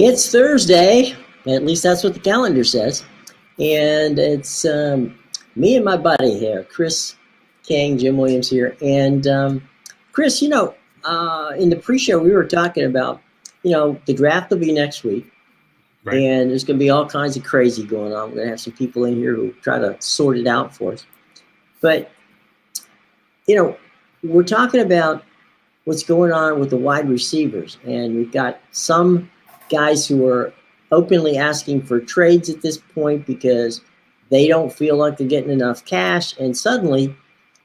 It's Thursday, at least that's what the calendar says, and it's me and my buddy here, Chris King, Jim Williams here, and Chris, in the pre-show we were talking about, the draft will be next week, right, and there's going to be all kinds of crazy going on. We're going to have some people in here who try to sort it out for us, but we're talking about what's going on with the wide receivers, and we've got some guys who are openly asking for trades at this point because they don't feel like they're getting enough cash. And suddenly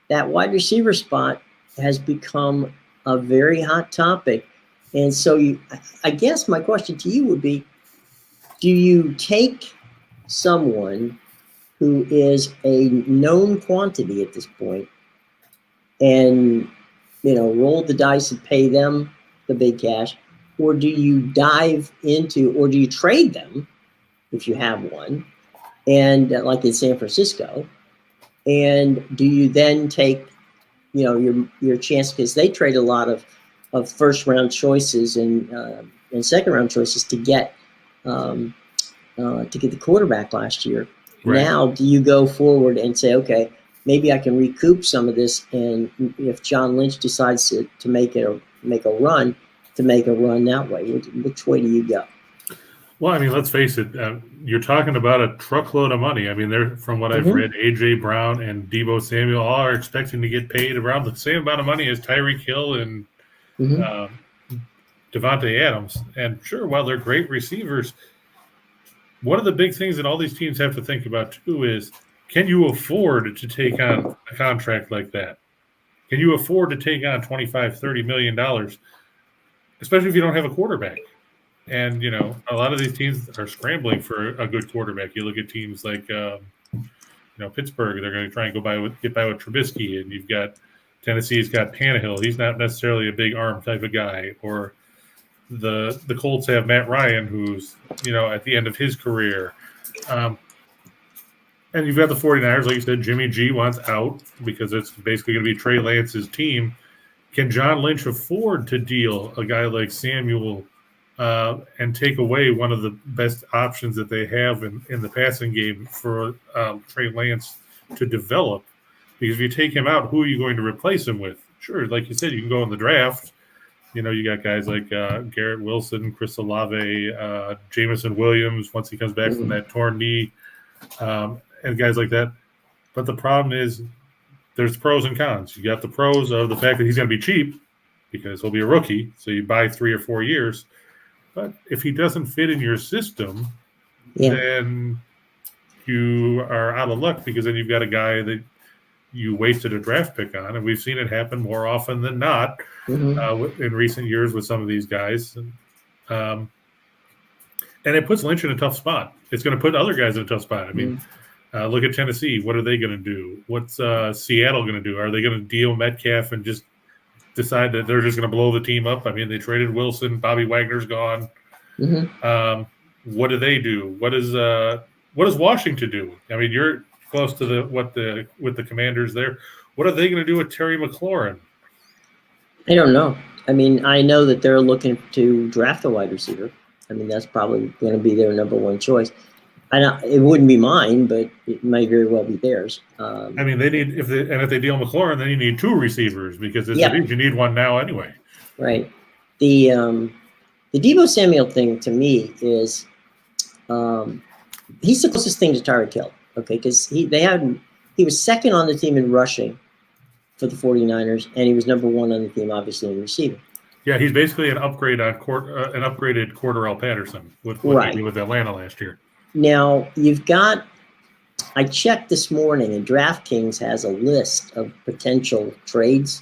that wide receiver spot has become a very hot topic. And so I guess my question to you would be, do you take someone who is a known quantity at this point and, roll the dice and pay them the big cash? Or do you dive into, or do you trade them if you have one, and like in San Francisco, and do you then take, your chance, because they trade a lot of first round choices and second round choices to get the quarterback last year. Right. Now, do you go forward and say, okay, maybe I can recoup some of this, and if John Lynch decides to make a run that way, which way do you go? Well, let's face it. You're talking about a truckload of money. They're, from what I've read, A.J. Brown and Deebo Samuel all are expecting to get paid around the same amount of money as Tyreek Hill and Devontae Adams. And sure, while they're great receivers, one of the big things that all these teams have to think about, too, is can you afford to take on a contract like that? Can you afford to take on $25, $30 million? Especially if you don't have a quarterback. And, a lot of these teams are scrambling for a good quarterback. You look at teams like, Pittsburgh, they're going to try and get by with Trubisky. And you've got Tennessee's got Tannehill. He's not necessarily a big arm type of guy. Or the Colts have Matt Ryan, who's, at the end of his career. And you've got the 49ers, like you said, Jimmy G wants out because it's basically going to be Trey Lance's team. Can John Lynch afford to deal a guy like Samuel and take away one of the best options that they have in the passing game for Trey Lance to develop? Because if you take him out, who are you going to replace him with? Sure, like you said, you can go in the draft. You got guys like Garrett Wilson, Chris Olave, Jameson Williams once he comes back from that torn knee, and guys like that. But the problem is, there's pros and cons. You got the pros of the fact that he's going to be cheap because he'll be a rookie, so you buy 3 or 4 years. But if he doesn't fit in your system, then you are out of luck, because then you've got a guy that you wasted a draft pick on, and we've seen it happen more often than not in recent years with some of these guys. And it puts Lynch in a tough spot. It's going to put other guys in a tough spot. Look at Tennessee. What are they going to do? What's Seattle going to do? Are they going to deal Metcalf and just decide that they're just going to blow the team up? They traded Wilson. Bobby Wagner's gone. What do they do? What does Washington do? You're close to with the Commanders there. What are they going to do with Terry McLaurin? I don't know. I know that they're looking to draft a wide receiver. That's probably going to be their number one choice. It wouldn't be mine, but it might very well be theirs. They need if they deal McLaurin, then you need 2 receivers, because you need one now anyway. Right. The Deebo Samuel thing to me is he's the closest thing to Tyreek Hill. Okay, because he was second on the team in rushing for the 49ers, and he was number 1 on the team, obviously, in receiving. Yeah, he's basically an upgrade on an upgraded Cordarrelle Patterson with what he did with Atlanta last year. Now, I checked this morning, and DraftKings has a list of potential trades,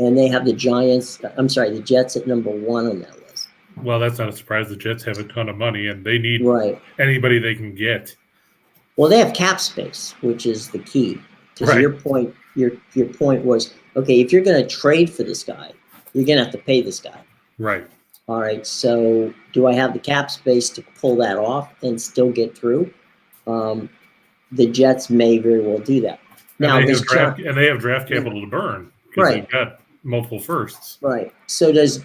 and they have the Jets at number 1 on that list. Well, that's not a surprise. The Jets have a ton of money, and they need anybody they can get. Well, they have cap space, which is the key. Because your point was, okay, if you're going to trade for this guy, you're going to have to pay this guy. Right. All right, so do I have the cap space to pull that off and still get through? The Jets may very well do that. Now, they have draft capital to burn, because they've got multiple firsts. Right. So does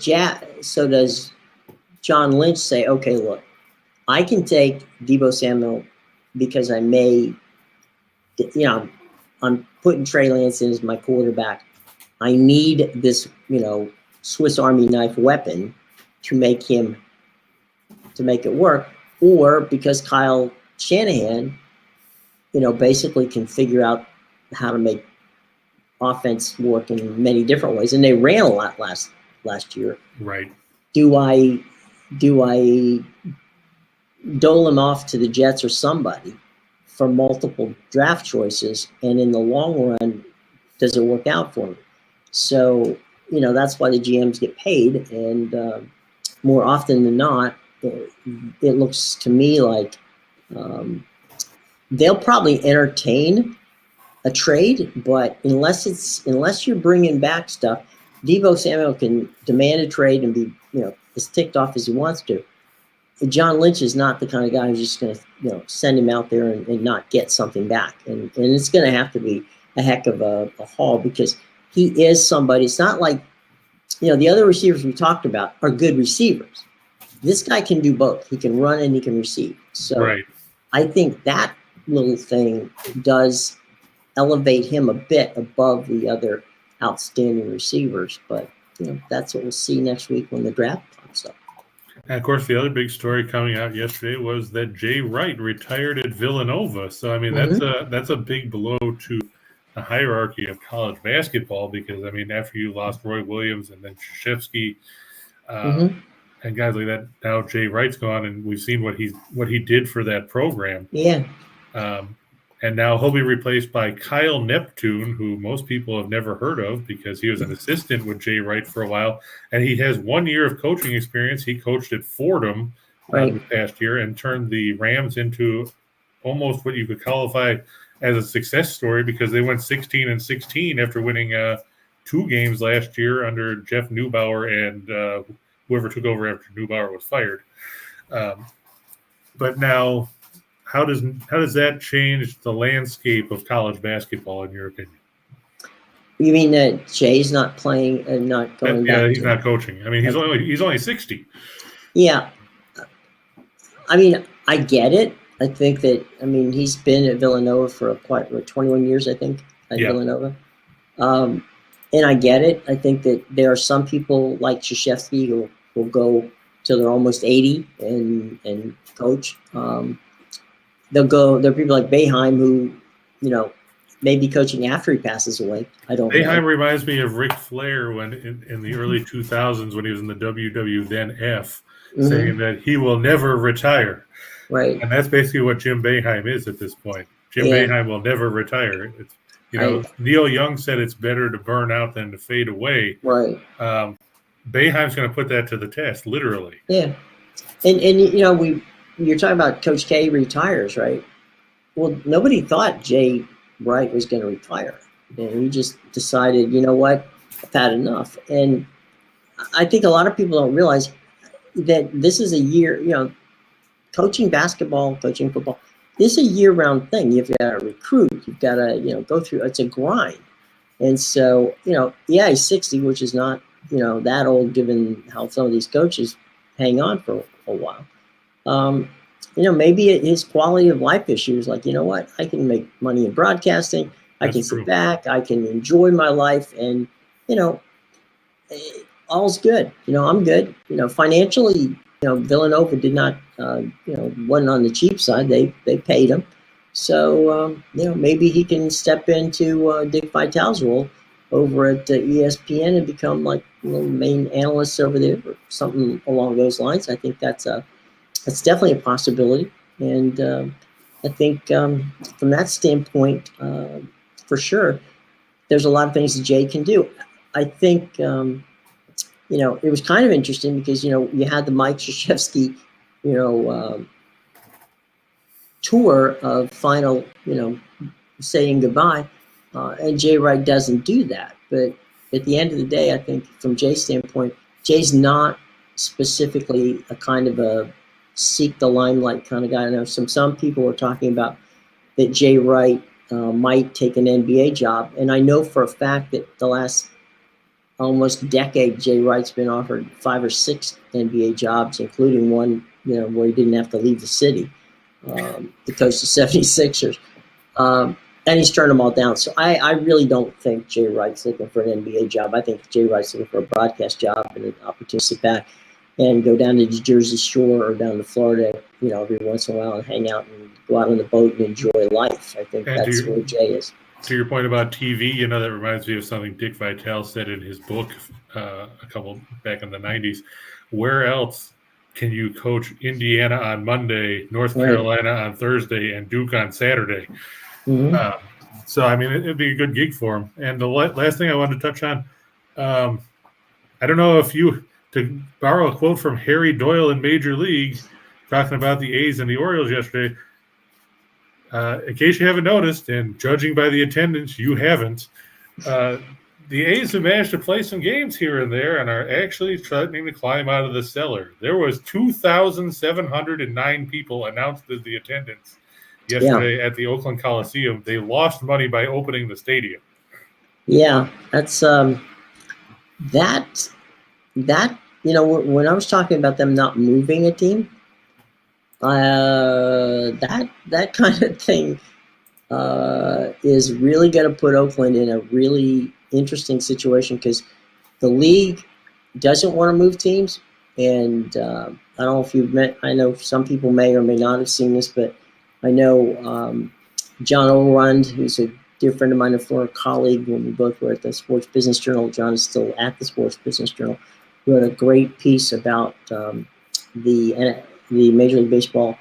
John Lynch say, okay, look, I can take Deebo Samuel because I may, I'm putting Trey Lance in as my quarterback. I need this, Swiss Army knife weapon to make it work, or because Kyle Shanahan, basically can figure out how to make offense work in many different ways, and they ran a lot last year. Right. Do I dole him off to the Jets or somebody for multiple draft choices, and in the long run, does it work out for me? So, that's why the GMs get paid, and more often than not, it looks to me like they'll probably entertain a trade, but unless you're bringing back stuff, Deebo Samuel can demand a trade and be as ticked off as he wants to. John Lynch is not the kind of guy who's just going to send him out there and not get something back, and it's going to have to be a heck of a haul, because he is somebody. It's not like the other receivers we talked about are good receivers. This guy can do both. He can run and he can receive. So right. I think that little thing does elevate him a bit above the other outstanding receivers. But that's what we'll see next week when the draft pops up. And of course, the other big story coming out yesterday was that Jay Wright retired at Villanova. So I mean, that's a big blow to the hierarchy of college basketball, because I mean, after you lost Roy Williams and then Krzyzewski, and guys like that, now Jay Wright's gone, and we've seen what he did for that program. Yeah. And now he'll be replaced by Kyle Neptune, who most people have never heard of because he was an assistant with Jay Wright for a while. And he has 1 year of coaching experience. He coached at Fordham this past year and turned the Rams into almost what you could qualify as a success story, because they went 16-16 after winning 2 games last year under Jeff Neubauer and whoever took over after Neubauer was fired. But now, how does that change the landscape of college basketball, in your opinion? You mean that Jay's not playing and not going back? Yeah, he's not coaching. I mean, he's only 60. Yeah. I mean, I get it. I think that, he's been at Villanova for 21 years, I think, at Villanova. And I get it. I think that there are some people like Krzyzewski who will go till they're almost 80 and coach. There are people like Boeheim who, may be coaching after he passes away. I don't know. Boeheim reminds me of Ric Flair when in the early 2000s when he was in the WW then F, saying that he will never retire. Right. And that's basically what Jim Boeheim is at this point. Jim Boeheim will never retire. It's, Neil Young said it's better to burn out than to fade away. Right. Boeheim's going to put that to the test, literally. Yeah. And you're talking about Coach K retires, right? Well, nobody thought Jay Wright was going to retire. And he just decided, you know what, I've had enough. And I think a lot of people don't realize that this is a year, coaching basketball, coaching football, this is a year-round thing. You've got to recruit. You've got to, go through. It's a grind. And so, he's 60, which is not, that old given how some of these coaches hang on for a while. Maybe his quality of life issues, like, what, I can make money in broadcasting. I can sit back. I can enjoy my life. And, all's good. I'm good. Financially, Villanova did not, wasn't on the cheap side. They paid him. So, maybe he can step into Dick Vitale's role over at ESPN and become like main analyst over there or something along those lines. I think that's definitely a possibility. And I think from that standpoint, for sure, there's a lot of things that Jay can do. I think, it was kind of interesting because, you had the Mike Krzyzewski, tour of final, saying goodbye. And Jay Wright doesn't do that. But at the end of the day, I think from Jay's standpoint, Jay's not specifically a kind of a seek the limelight kind of guy. I know some people are talking about that Jay Wright might take an NBA job. And I know for a fact that the last almost decade, Jay Wright's been offered 5 or 6 NBA jobs, including one, where he didn't have to leave the city, to coach the 76ers. And he's turned them all down. So I really don't think Jay Wright's looking for an NBA job. I think Jay Wright's looking for a broadcast job and an opportunity to sit back and go down to the Jersey Shore or down to Florida, every once in a while and hang out and go out on the boat and enjoy life. I think that's where Jay is. To your point about TV, that reminds me of something Dick Vitale said in his book a couple back in the 90s. Where else can you coach Indiana on Monday, North Carolina on Thursday, and Duke on Saturday? Mm-hmm. So, it'd be a good gig for him. And the last thing I wanted to touch on, I don't know if to borrow a quote from Harry Doyle in Major League, talking about the A's and the Orioles yesterday, in case you haven't noticed, and judging by the attendance, you haven't, the A's have managed to play some games here and there and are actually threatening to climb out of the cellar. There was 2,709 people announced as the attendance yesterday at the Oakland Coliseum. They lost money by opening the stadium. Yeah, that's that when I was talking about them not moving a team, that kind of thing is really going to put Oakland in a really interesting situation, because the league doesn't want to move teams. And I don't know if you've met, I know some people may or may not have seen this, but I know John Orund, who's a dear friend of mine, a former colleague when we both were at the Sports Business Journal. John is still at the Sports Business Journal. Wrote a great piece about the Major League Baseball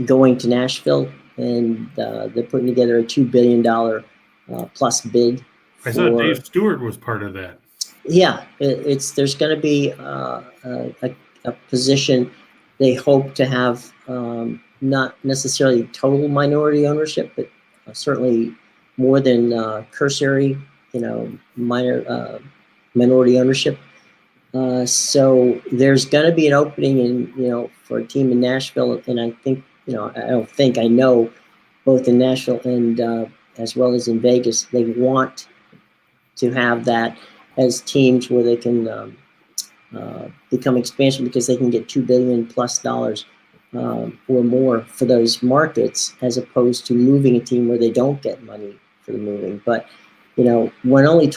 going to Nashville, and they're putting together a $2 billion plus bid. I thought Dave Stewart was part of that. Yeah, there's going to be a position they hope to have, not necessarily total minority ownership, but certainly more than cursory, minority ownership. So there's going to be an opening in, for a team in Nashville. And I think, I know both in Nashville and as well as in Vegas, they want to have that as teams where they can become expansion, because they can get $2 billion plus or more for those markets, as opposed to moving a team where they don't get money for the moving. But, when only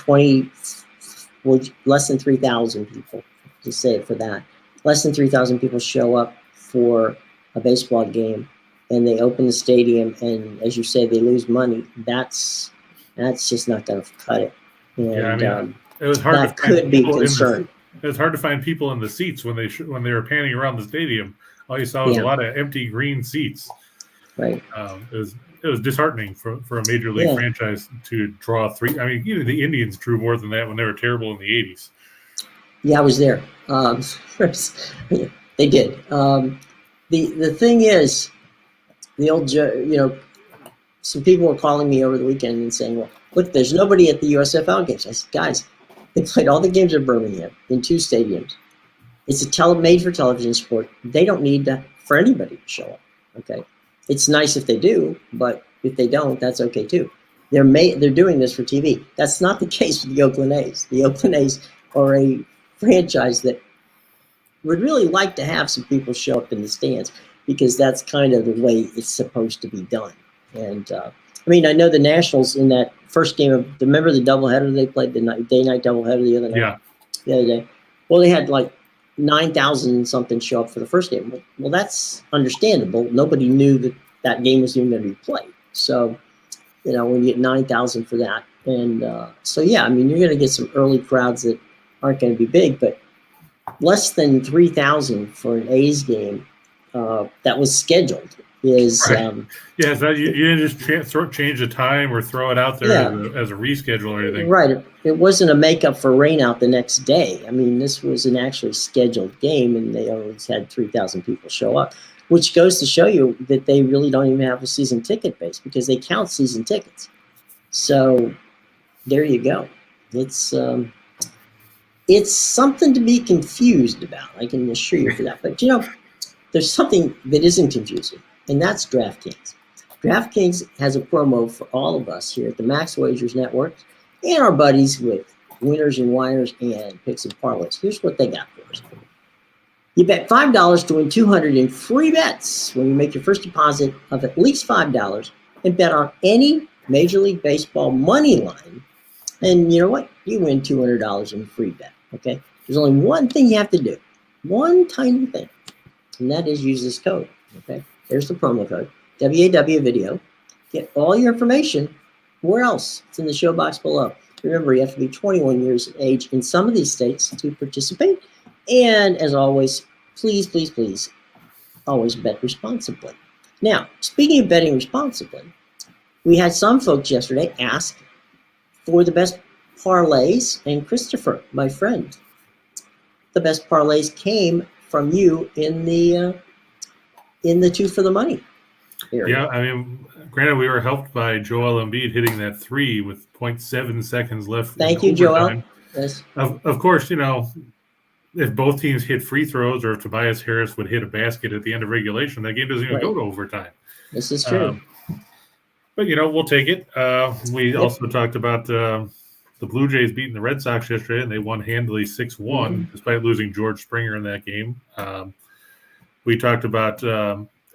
less than 3,000 people, to say it for that, less than 3,000 people show up for a baseball game, and they open the stadium, and as you say, they lose money, that's just not going to cut it. And it was hard that could be concerned. It was hard to find people in the seats when they were panning around the stadium. All you saw was a lot of empty green seats. Right. It was disheartening for a major league franchise to draw three. Even the Indians drew more than that when they were terrible in the 80s. Yeah, I was there. They did. The thing is, the old, some people were calling me over the weekend and saying, well, look, there's nobody at the USFL games. I said, guys, they played all the games in Birmingham in 2 stadiums. It's a made for television sport. They don't need for anybody to show up. Okay, it's nice if they do, but if they don't, that's okay too. They're doing this for TV. That's not the case with the Oakland A's. The Oakland A's are a franchise that would really like to have some people show up in the stands, because that's kind of the way it's supposed to be done. And I know the Nationals in that first game remember the doubleheader they played, the day-night doubleheader the other night? The other day. Well, they had like 9,000 something show up for the first game. Well, that's understandable. Nobody knew that game was even going to be played. So, when you get 9,000 for that. And you're going to get some early crowds that aren't going to be big, but less than 3,000 for an A's game that was scheduled is right. So you didn't just change the time or throw it out there as a reschedule or anything. Right. It wasn't a makeup for rain out the next day. This was an actually scheduled game, and they always had 3,000 people show up, which goes to show you that they really don't even have a season ticket base, because they count season tickets. So there you go. It's something to be confused about. I can assure you for that. But there's something that isn't confusing, and that's DraftKings. DraftKings has a promo for all of us here at the Max Wagers Network and our buddies with winners and whiners and picks and parlays. Here's what they got for us. You bet $5 to win 200 in free bets when you make your first deposit of at least $5 and bet on any Major League Baseball money line. And you know what? You win $200 in free bet. Okay. There's only one thing you have to do. One tiny thing. And that is use this code. Okay. There's the promo code. WAW video. Get all your information. Where else? It's in the show box below. Remember, you have to be 21 years of age in some of these states to participate. And as always, please, please, please, always bet responsibly. Now, speaking of betting responsibly, we had some folks yesterday ask for the best parlays, and Christopher, my friend, the best parlays came from you in the two for the money area. Yeah, I mean, granted, we were helped by Joel Embiid hitting that 3 with 0.7 seconds left. Thank you, Joel. Yes. Of course, if both teams hit free throws or if Tobias Harris would hit a basket at the end of regulation, that game doesn't even go to overtime. This is true. But, we'll take it. We also talked about the Blue Jays beating the Red Sox yesterday, and they won handily 6-1, despite losing George Springer in that game. We talked about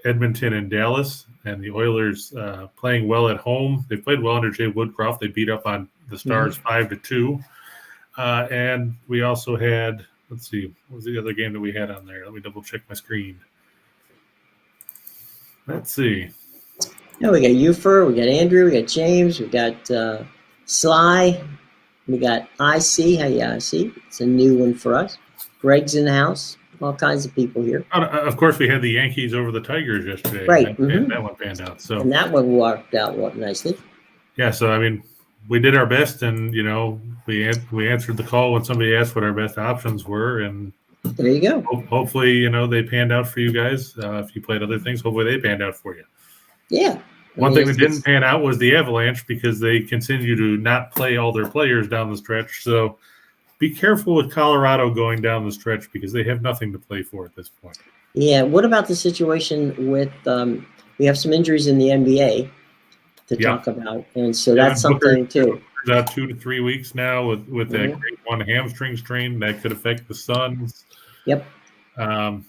Edmonton and Dallas, and the Oilers playing well at home. They played well under Jay Woodcroft. They beat up on the Stars 5-2. And we also had, let's see, what was the other game that we had on there? Let me double check my screen. Let's see. Yeah, we got Ufer, we got Andrew, we got James, we got Sly, we got IC. Hey, IC. It's a new one for us. Greg's in the house. All kinds of people here. Of course, we had the Yankees over the Tigers yesterday. Right. And that one panned out. So. And that one worked out nicely. Yeah, so, I mean, we did our best, and, we answered the call when somebody asked what our best options were, and there you go. Hopefully, they panned out for you guys. If you played other things, hopefully they panned out for you. Yeah. One thing that didn't pan out was the Avalanche because they continue to not play all their players down the stretch. So be careful with Colorado going down the stretch because they have nothing to play for at this point. Yeah. What about the situation with we have some injuries in the NBA to talk about, and so that's something too. About 2 to 3 weeks now with that grade 1 hamstring strain that could affect the Suns. Yep. Got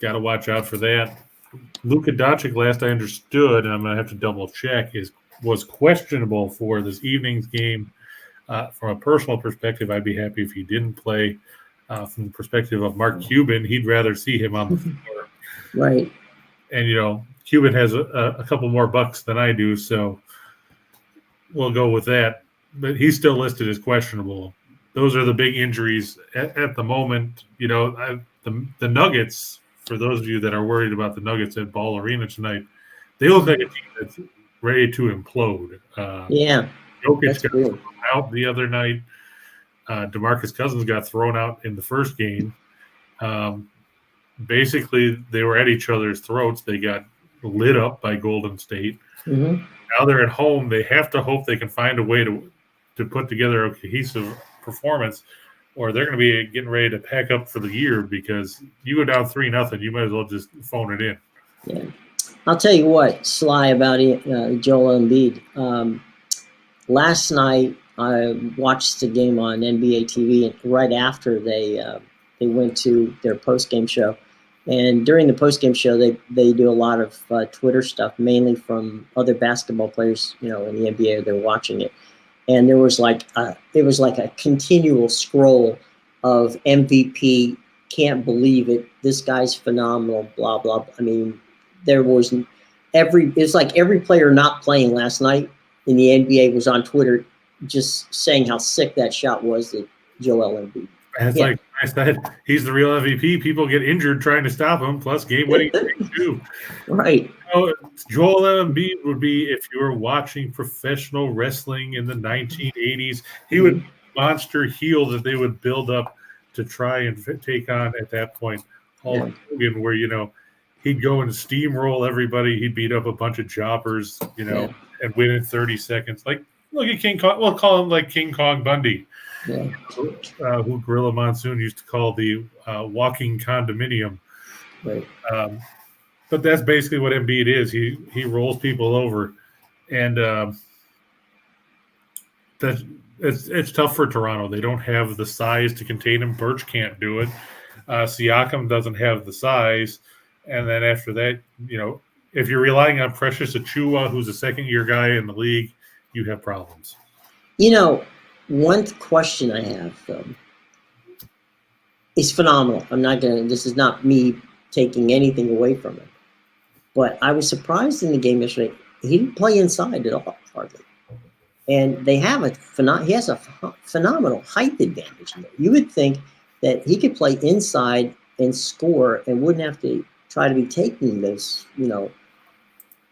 to watch out for that. Luka Doncic, last I understood, and I'm going to have to double check, was questionable for this evening's game. From a personal perspective, I'd be happy if he didn't play. From the perspective of Mark Cuban, he'd rather see him on the floor. Right. And, Cuban has a couple more bucks than I do, so we'll go with that. But he's still listed as questionable. Those are the big injuries at the moment. The Nuggets, for those of you that are worried about the Nuggets at Ball Arena tonight, they look like a team that's ready to implode. Jokic got thrown out the other night. DeMarcus Cousins got thrown out in the first game. Basically, they were at each other's throats. They got lit up by Golden State. Now they're at home. They have to hope they can find a way to put together a cohesive performance, or they're going to be getting ready to pack up for the year because you go down 3-0, you might as well just phone it in. Yeah. I'll tell you what, Sly, about Joel Embiid. Last night, I watched the game on NBA TV, and right after they went to their post-game show. And during the post-game show, they do a lot of Twitter stuff, mainly from other basketball players, in the NBA. They're watching it. And there was it was like a continual scroll of MVP, can't believe it, this guy's phenomenal, blah, blah. I mean, it's like every player not playing last night in the NBA was on Twitter just saying how sick that shot was that Joel Embiid. And it's like I said, he's the real MVP. People get injured trying to stop him, plus game-winning too. Right. Joel Embiid would be, if you were watching professional wrestling in the 1980s, he would be a monster heel that they would build up to try and take on at that point. Hulk Hogan, where, he'd go and steamroll everybody. He'd beat up a bunch of jobbers, and win in 30 seconds. Like, look at King Kong. We'll call him like King Kong Bundy. Yeah. Who Gorilla Monsoon used to call the walking condominium. Right. But that's basically what Embiid is. He rolls people over. And it's tough for Toronto. They don't have the size to contain him. Birch can't do it. Siakam doesn't have the size. And then after that, if you're relying on Precious Achiuwa, who's a second-year guy in the league, you have problems. One question I have, is phenomenal. This is not me taking anything away from it. But I was surprised in the game yesterday. He didn't play inside at all, hardly. And he has a phenomenal height advantage. You would think that he could play inside and score and wouldn't have to try to be taking those,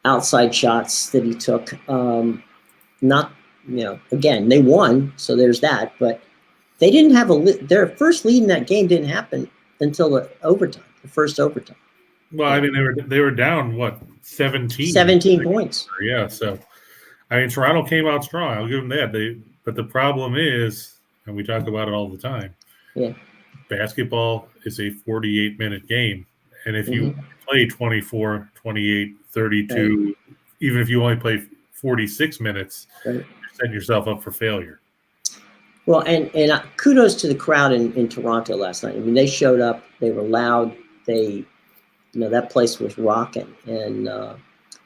outside shots that he took. Again, they won, so there's that. But they didn't have their first lead in that game didn't happen until the first overtime. Well, I mean, they were down, 17? 17 points. Yeah, so, I mean, Toronto came out strong. I'll give them that. But the problem is, and we talk about it all the time, basketball is a 48-minute game. And if you play 24, 28, 32, right, even if you only play 46 minutes, right, you're setting yourself up for failure. Well, and kudos to the crowd in Toronto last night. I mean, they showed up. They were loud. That place was rocking. And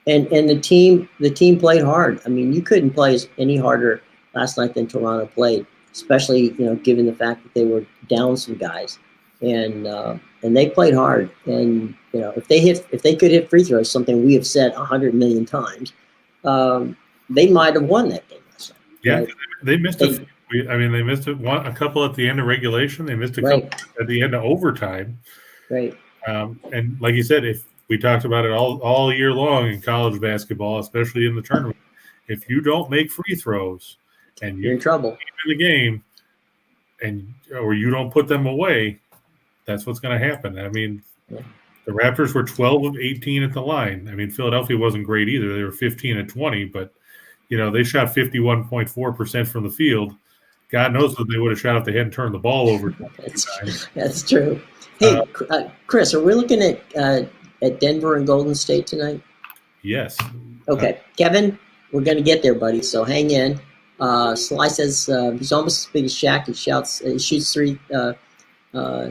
the team played hard. I mean, you couldn't play any harder last night than Toronto played, especially, given the fact that they were down some guys. And they played hard. And if they could hit free throws, something we have said 100 million times, they might have won that game last night. Yeah, right? They missed they missed a couple at the end of regulation. They missed a couple at the end of overtime. Right. And like you said, if we talked about it all year long in college basketball, especially in the tournament, if you don't make free throws and you're in trouble in the game, or you don't put them away, that's what's going to happen. I mean, the Raptors were 12 of 18 at the line. I mean, Philadelphia wasn't great either. They were 15 of 20, but they shot 51.4% from the field. God knows what they would have shot if they hadn't turned the ball over. That's true. Hey, Chris, are we looking at Denver and Golden State tonight? Yes. Okay, Kevin, we're going to get there, buddy. So hang in. Sly says he's almost as big as Shaq. He shoots three.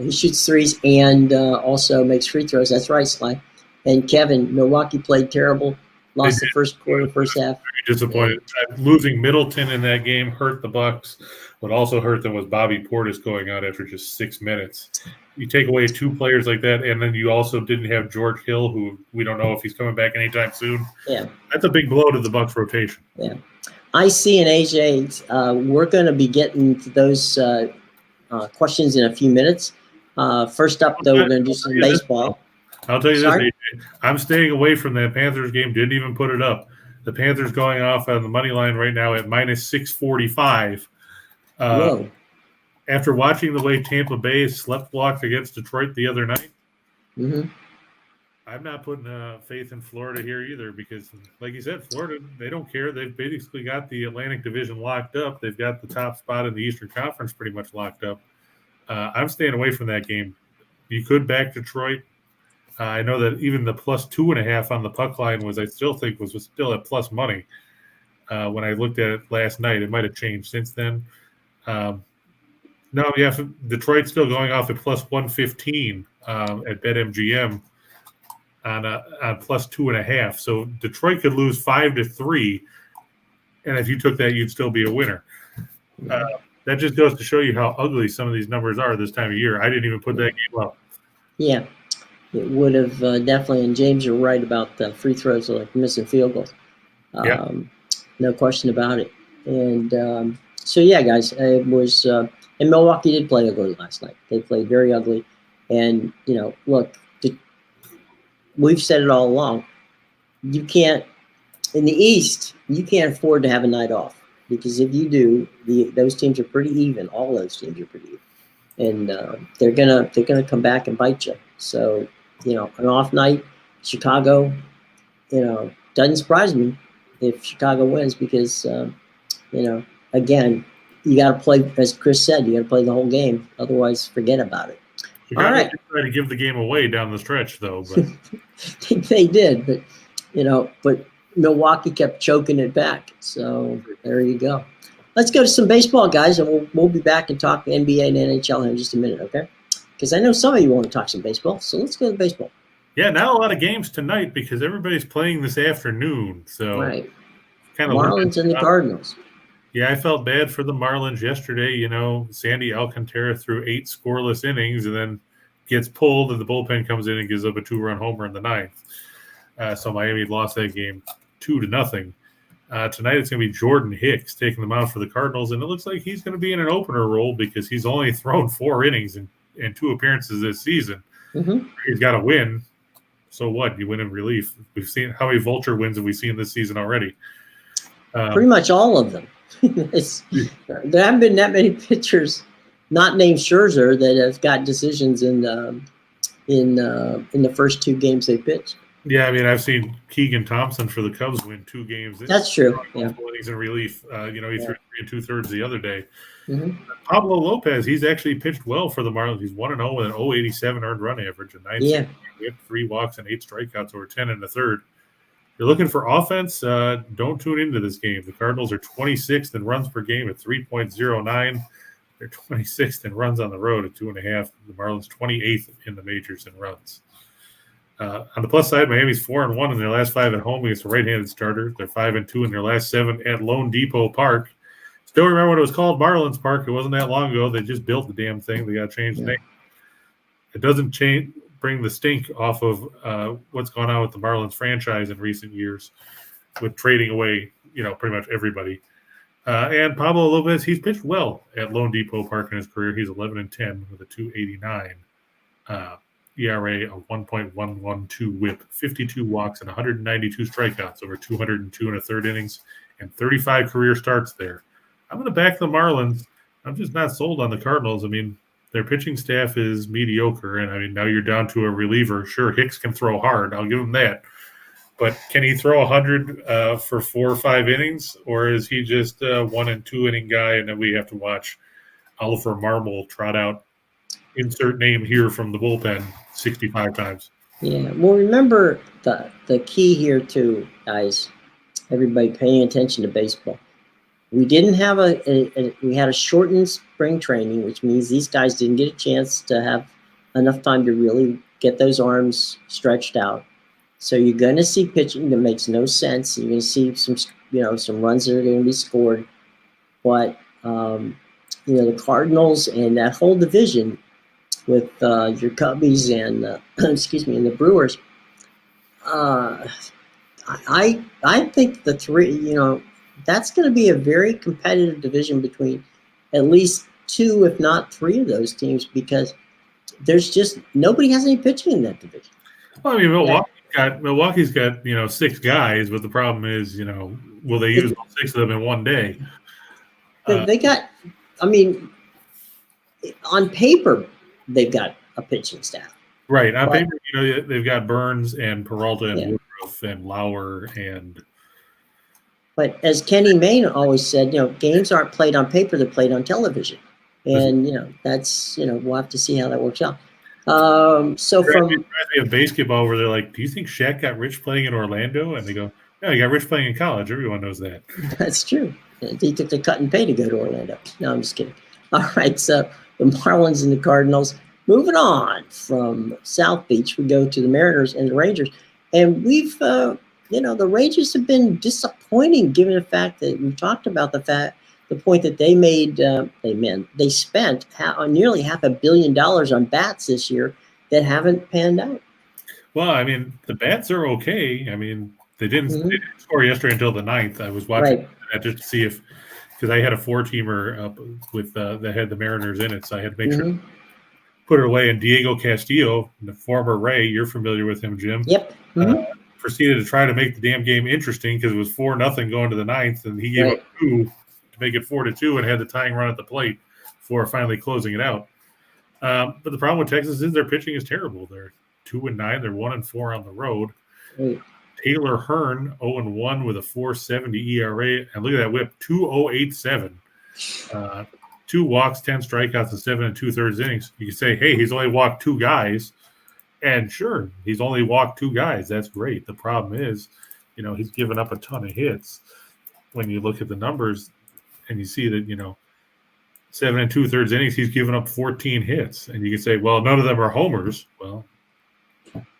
He shoots threes and also makes free throws. That's right, Sly. And Kevin, Milwaukee played terrible. Lost the first quarter, first half. Very disappointed. Losing Middleton in that game hurt the Bucks. What also hurt them was Bobby Portis going out after just 6 minutes. You take away two players like that, and then you also didn't have George Hill, who we don't know if he's coming back anytime soon. Yeah, that's a big blow to the Bucks rotation. Yeah, IC and AJ, we're going to be getting to those questions in a few minutes. First up, though, we're going to do some baseball. I'll tell you this, AJ, I'm staying away from that Panthers game. Didn't even put it up. The Panthers going off on the money line right now at minus 645. After watching the way Tampa Bay slept walked against Detroit the other night, I'm not putting faith in Florida here either because, like you said, Florida, they don't care. They've basically got the Atlantic Division locked up. They've got the top spot in the Eastern Conference pretty much locked up. I'm staying away from that game. You could back Detroit. I know that even the plus 2.5 on the puck line was still at plus money when I looked at it last night. It might have changed since then. Detroit's still going off at plus 115 at BetMGM on plus 2.5. So Detroit could lose 5-3, and if you took that, you'd still be a winner. That just goes to show you how ugly some of these numbers are this time of year. I didn't even put that game up. Yeah. It would have definitely, and James, you're right about the free throws, like missing field goals. No question about it. And guys, it was, and Milwaukee did play ugly last night. They played very ugly. And, look, we've said it all along. You can't, in the East, you can't afford to have a night off because if you do, those teams are pretty even. All those teams are pretty even. And they're gonna come back and bite you. So, an off night, Chicago, doesn't surprise me if Chicago wins because, again, you got to play, as Chris said, you got to play the whole game. Otherwise, forget about it. Chicago all right. Try to give the game away down the stretch, though. But they did, but Milwaukee kept choking it back. So there you go. let's go to some baseball, guys, and we'll be back and talk NBA and NHL in just a minute, okay? Because I know some of you want to talk some baseball, so let's go to baseball. Yeah, not a lot of games tonight because everybody's playing this afternoon. So Right. kind of Marlins and the Cardinals. Yeah, I felt bad for the Marlins yesterday. You know, Sandy Alcantara threw 8 scoreless innings and then gets pulled, and the bullpen comes in and gives up a 2-run homer in the ninth. So Miami lost that game 2-0. Tonight it's going to be Jordan Hicks taking the mound for the Cardinals, and it looks like he's going to be in an opener role because he's only thrown 4 innings in 2 appearances this season. Mm-hmm. He's got to win. So what? You win in relief. We've seen how many vulture wins have we seen this season already? Pretty much all of them. There haven't been that many pitchers, not named Scherzer, that have got decisions in the first 2 games they pitched. Yeah, I mean, I've seen Keegan Thompson for the Cubs win 2 games. That's true. Yeah, innings in relief. He threw 3 2/3 the other day. Mm-hmm. Pablo Lopez, he's actually pitched well for the Marlins. He's 1-0 with an 0.87 earned run average, a 9 whip, 3 walks, and 8 strikeouts over 10 in the third. If you're looking for offense, don't tune into this game. The Cardinals are 26th in runs per game at 3.09. They're 26th in runs on the road at 2.5. The Marlins 28th in the majors in runs. On the plus side, Miami's 4-1 in their last 5 at home against a right-handed starter. They're 5-2 in their last 7 at Lone Depot Park. Still remember when it was called Marlins Park. It wasn't that long ago. They just built the damn thing. They got to change the name. It doesn't bring the stink off of what's gone on with the Marlins franchise in recent years with trading away, pretty much everybody. And Pablo Lopez, he's pitched well at Lone Depot Park in his career. He's 11-10 with a 2.89 ERA, a 1.112 whip, 52 walks, and 192 strikeouts over 202 and a third innings, and 35 career starts there. I'm going to back the Marlins. I'm just not sold on the Cardinals. I mean, their pitching staff is mediocre, and I mean, now you're down to a reliever. Sure, Hicks can throw hard. I'll give him that. But can he throw 100 for 4 or 5 innings, or is he just a 1 and 2 inning guy, and then we have to watch Oliver Marmol trot out insert name here from the bullpen 65 times? Yeah, well, remember the key here too, guys, everybody paying attention to baseball. We didn't have we had a shortened spring training, which means these guys didn't get a chance to have enough time to really get those arms stretched out. So you're going to see pitching that makes no sense. You're going to see some runs that are going to be scored. But, the Cardinals and that whole division with your Cubbies and, and the Brewers, I think the 3, that's going to be a very competitive division between at least 2, if not 3 of those teams, because there's just nobody has any pitching in that division. Well, I mean, Milwaukee's got 6 guys, but the problem is, will they use all 6 of them in one day? They got, on paper, they've got a pitching staff. Right. On paper, they've got Burns and Peralta and Woodruff and Lauer and. But as Kenny Mayne always said, games aren't played on paper; they're played on television, and that's we'll have to see how that works out. So from we have basketball where they're like, "Do you think Shaq got rich playing in Orlando?" And they go, "No, he got rich playing in college. Everyone knows that." That's true. He took the cut and pay to go to Orlando. No, I'm just kidding. All right, so the Marlins and the Cardinals. Moving on from South Beach, we go to the Mariners and the Rangers, and we've. The Rangers have been disappointing given the fact that we talked about the point that they spent nearly $500 million on bats this year that haven't panned out. Well, I mean, the bats are okay. I mean, they didn't score yesterday until the 9th. I was watching that just to see because I had a 4-teamer up with that had the Mariners in it, so I had to make sure to put it away. And Diego Castillo, the former Ray, you're familiar with him, Jim. Yep. Proceeded to try to make the damn game interesting because it was 4-0 going to the 9th, and he gave up 2 to make it 4-2 and had the tying run at the plate before finally closing it out. But the problem with Texas is their pitching is terrible. They're 2-9. They're 1-4 on the road. Right. Taylor Hearn 0-1 with a 4.70 ERA, and look at that whip, 2.087. 2 walks, 10 strikeouts, and 7 2/3 innings. You can say, hey, he's only walked 2 guys. And sure, he's only walked 2 guys. That's great. The problem is, he's given up a ton of hits. When you look at the numbers, and you see that, 7 2/3 innings, he's given up 14 hits. And you can say, well, none of them are homers. Well,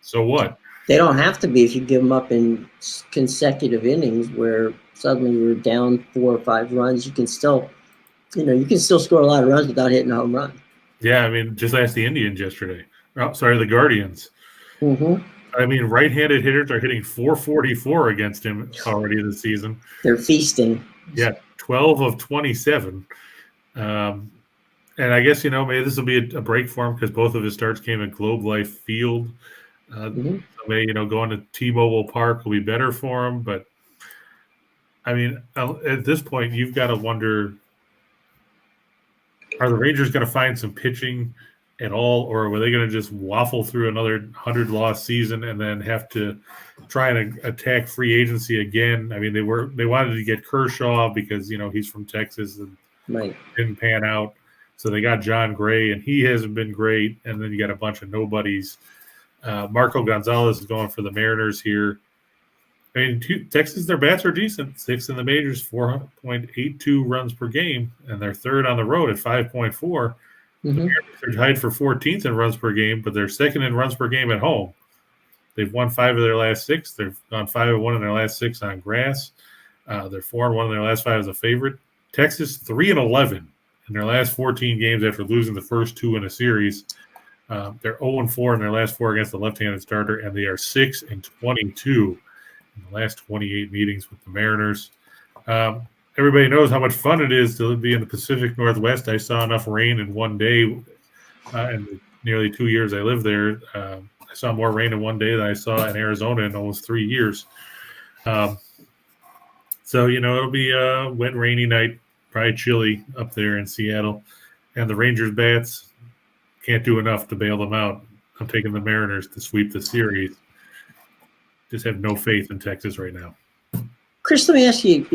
so what? They don't have to be if you give them up in consecutive innings where suddenly you're down 4 or 5 runs. You can still, score a lot of runs without hitting a home run. Yeah, I mean, just ask the Indians yesterday. Oh, sorry, the Guardians. Mm-hmm. I mean, right-handed hitters are hitting 444 against him already this season. They're feasting. Yeah, 12 of 27. And I guess, maybe this will be a break for him because both of his starts came at Globe Life Field. Maybe, going to T-Mobile Park will be better for him. But, I mean, at this point, you've got to wonder, are the Rangers going to find some pitching at all, or were they going to just waffle through another 100-loss season and then have to try and attack free agency again? I mean, they wanted to get Kershaw because, he's from Texas and didn't pan out. So they got John Gray, and he hasn't been great. And then you got a bunch of nobodies. Marco Gonzalez is going for the Mariners here. I mean, Texas, their bats are decent. 6th in the majors, 4.82 runs per game, and they're 3rd on the road at 5.4. They're tied for 14th in runs per game, but they're 2nd in runs per game at home. They've won 5 of their last 6. They've gone 5-1 in their last 6 on grass. They're 4-1 in their last 5 as a favorite. Texas 3-11 in their last 14 games after losing the first 2 in a series. They're 0-4 in their last 4 against the left-handed starter, and they are 6-22 in the last 28 meetings with the Mariners. Everybody knows how much fun it is to be in the Pacific Northwest. I saw enough rain in one day in the nearly 2 years I lived there. I saw more rain in one day than I saw in Arizona in almost 3 years. So, it'll be a wet, rainy night, probably chilly up there in Seattle. And the Rangers bats can't do enough to bail them out. I'm taking the Mariners to sweep the series. Just have no faith in Texas right now. Chris, let me ask you,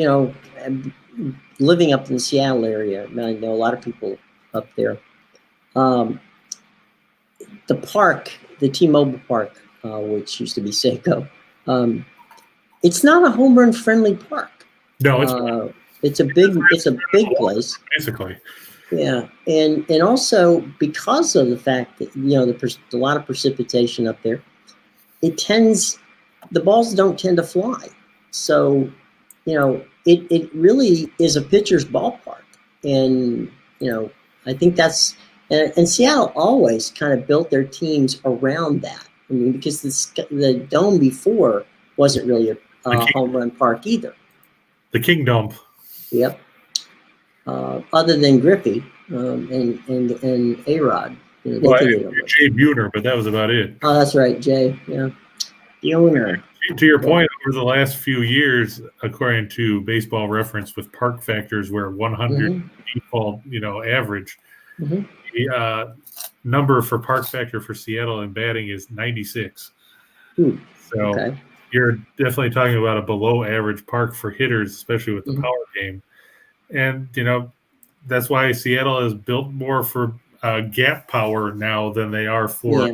living up in the Seattle area, I know a lot of people up there. The park, the T-Mobile Park, which used to be Seiko, it's not a home run friendly park. No, it's a big place. Basically. Yeah, and also because of the fact that there's a lot of precipitation up there, the balls don't tend to fly. So, it really is a pitcher's ballpark. And, I think that's – and Seattle always kind of built their teams around that. I mean, because the Dome before wasn't really a home run park either. The King Dome. Yep. Other than Griffey and A-Rod. Jay Buhner, but that was about it. Oh, that's right, Jay. Yeah. Buhner. To your point, over the last few years, according to Baseball Reference, with park factors where 100 default, average, the number for park factor for Seattle in batting is 96. So you're definitely talking about a below average park for hitters, especially with the power game. And, that's why Seattle is built more for gap power now than they are for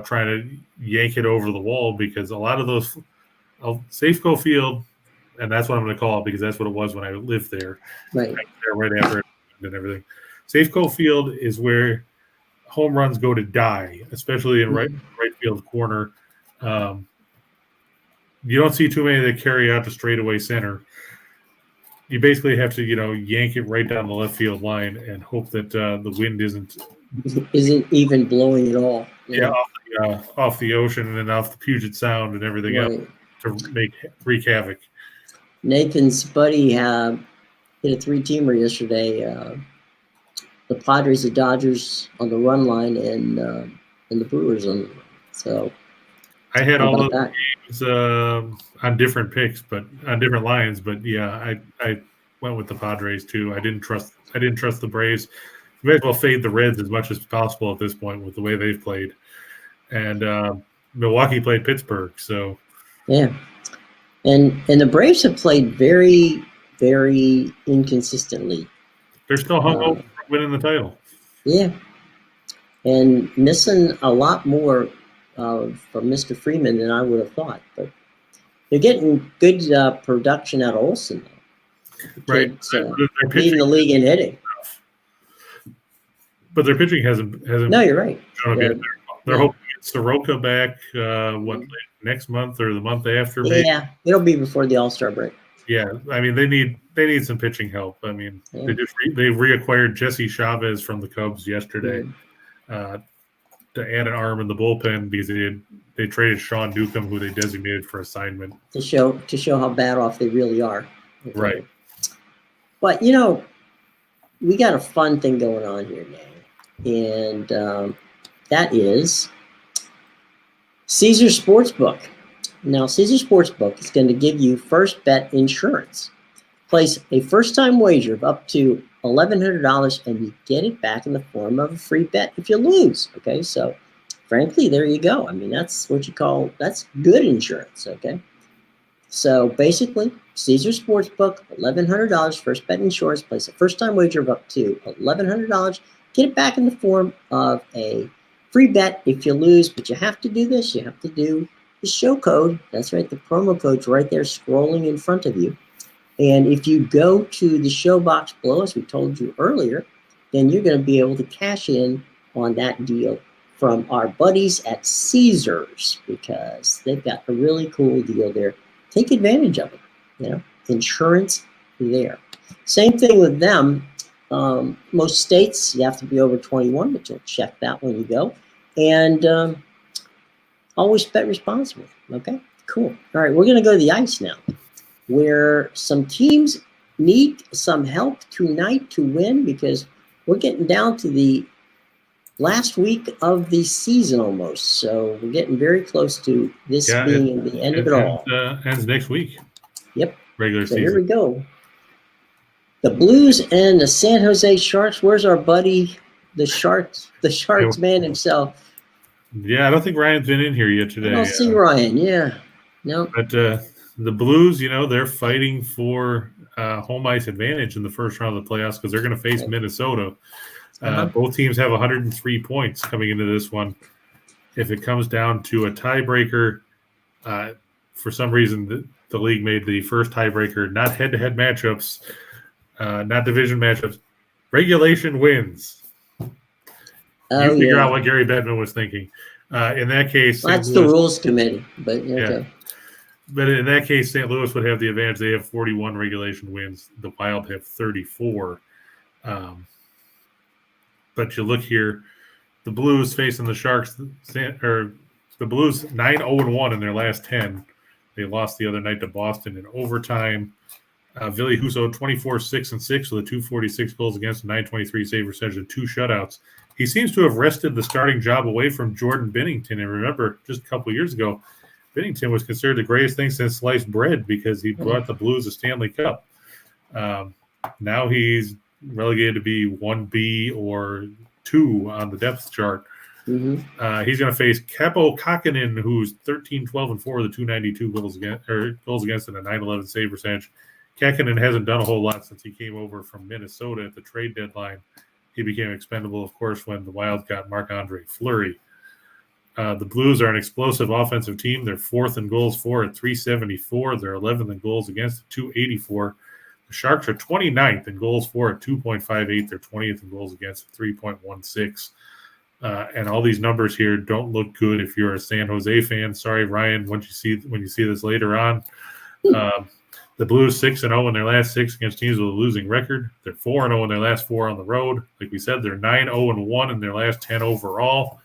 trying to yank it over the wall, because a lot of those Safeco Field, and that's what I'm going to call it because that's what it was when I lived there. Right after it and everything. Safeco Field is where home runs go to die, especially in right field corner. You don't see too many that carry out to straightaway center. You basically have to, yank it right down the left field line and hope that the wind isn't even blowing at all. Off the ocean and off the Puget Sound and everything else to wreak havoc. Nathan's buddy hit a 3-teamer yesterday. The Padres, the Dodgers on the run line, and the Brewers on the run. So I had all those games on different picks, but on different lines. But yeah, I went with the Padres too. I didn't trust the Braves. You may as well fade the Reds as much as possible at this point with the way they've played. And Milwaukee played Pittsburgh, so yeah. And the Braves have played very, very inconsistently. They're still hungover from winning the title. Yeah, and missing a lot more from Mr. Freeman than I would have thought. But they're getting good production out of Olsen, though. Right. Kid's Their leading the league in hitting. But their pitching hasn't. No, you're right. They're hoping to get Soroka back. Next month or the month after? Maybe? Yeah, it'll be before the All-Star break. Yeah, I mean they need some pitching help. I mean they reacquired Jesse Chavez from the Cubs yesterday to add an arm in the bullpen because they traded Sean Newcomb, who they designated for assignment, to show how bad off they really are. Okay. Right. But we got a fun thing going on here now, and that is Caesar Sportsbook. Now, Caesar Sportsbook is going to give you first bet insurance. Place a first-time wager of up to $1,100, and you get it back in the form of a free bet if you lose. Okay, so frankly, there you go. I mean, that's that's good insurance. Okay, so basically, Caesar Sportsbook, $1,100 first bet insurance. Place a first-time wager of up to $1,100. Get it back in the form of a free bet if you lose, but you have to do this. You have to do the show code. That's right. The promo code's right there scrolling in front of you. And if you go to the show box below, as we told you earlier, then you're going to be able to cash in on that deal from our buddies at Caesars because they've got a really cool deal there. Take advantage of it. Insurance there. Same thing with them. Most states, you have to be over 21, but you'll check that when you go. And always bet responsibly. Okay, cool. All right, we're going to go to the ice now, where some teams need some help tonight to win because we're getting down to the last week of the season almost. So we're getting very close to this being the end of it all. Ends next week. Yep. Regular season. Here we go. The Blues and the San Jose Sharks. Where's our buddy, the Sharks man himself? Yeah, I don't think Ryan's been in here yet today. I don't see Ryan. Yeah. No. But the Blues, they're fighting for home ice advantage in the first round of the playoffs because they're going to face Minnesota. Both teams have 103 points coming into this one. If it comes down to a tiebreaker, for some reason the league made the first tiebreaker not head-to-head matchups, not division matchups, regulation wins. You figure out what Gary Bettman was thinking. In that case, that's the rules committee. But okay. Yeah. But in that case, St. Louis would have the advantage. They have 41 regulation wins. The Wild have 34. But you look here, the Blues facing the Sharks, the Blues 9-0-1 in their last 10. They lost the other night to Boston in overtime. Ville Husso 24-6-6 with a 246 goals against, a 923 save percentage, and 2 shutouts. He seems to have wrested the starting job away from Jordan Binnington. And remember, just a couple of years ago, Binnington was considered the greatest thing since sliced bread because he brought the Blues a Stanley Cup. Now he's relegated to be 1B or 2 on the depth chart. Mm-hmm. He's going to face Capo Kakkonen, who's 13-12-4 with a 292 goals against and a 911 save percentage. Kakkonen hasn't done a whole lot since he came over from Minnesota at the trade deadline. He became expendable, of course, when the Wild got Marc-Andre Fleury. The Blues are an explosive offensive team. They're 4th in goals for at 374. They're 11th in goals against at 284. The Sharks are 29th in goals for at 2.58. They're 20th in goals against at 3.16. And all these numbers here don't look good if you're a San Jose fan. Sorry, Ryan, when you see this later on. The Blues 6-0 in their last 6 against teams with a losing record. They're 4-0 in their last 4 on the road. Like we said, they're 9-0-1 in their last 10 overall.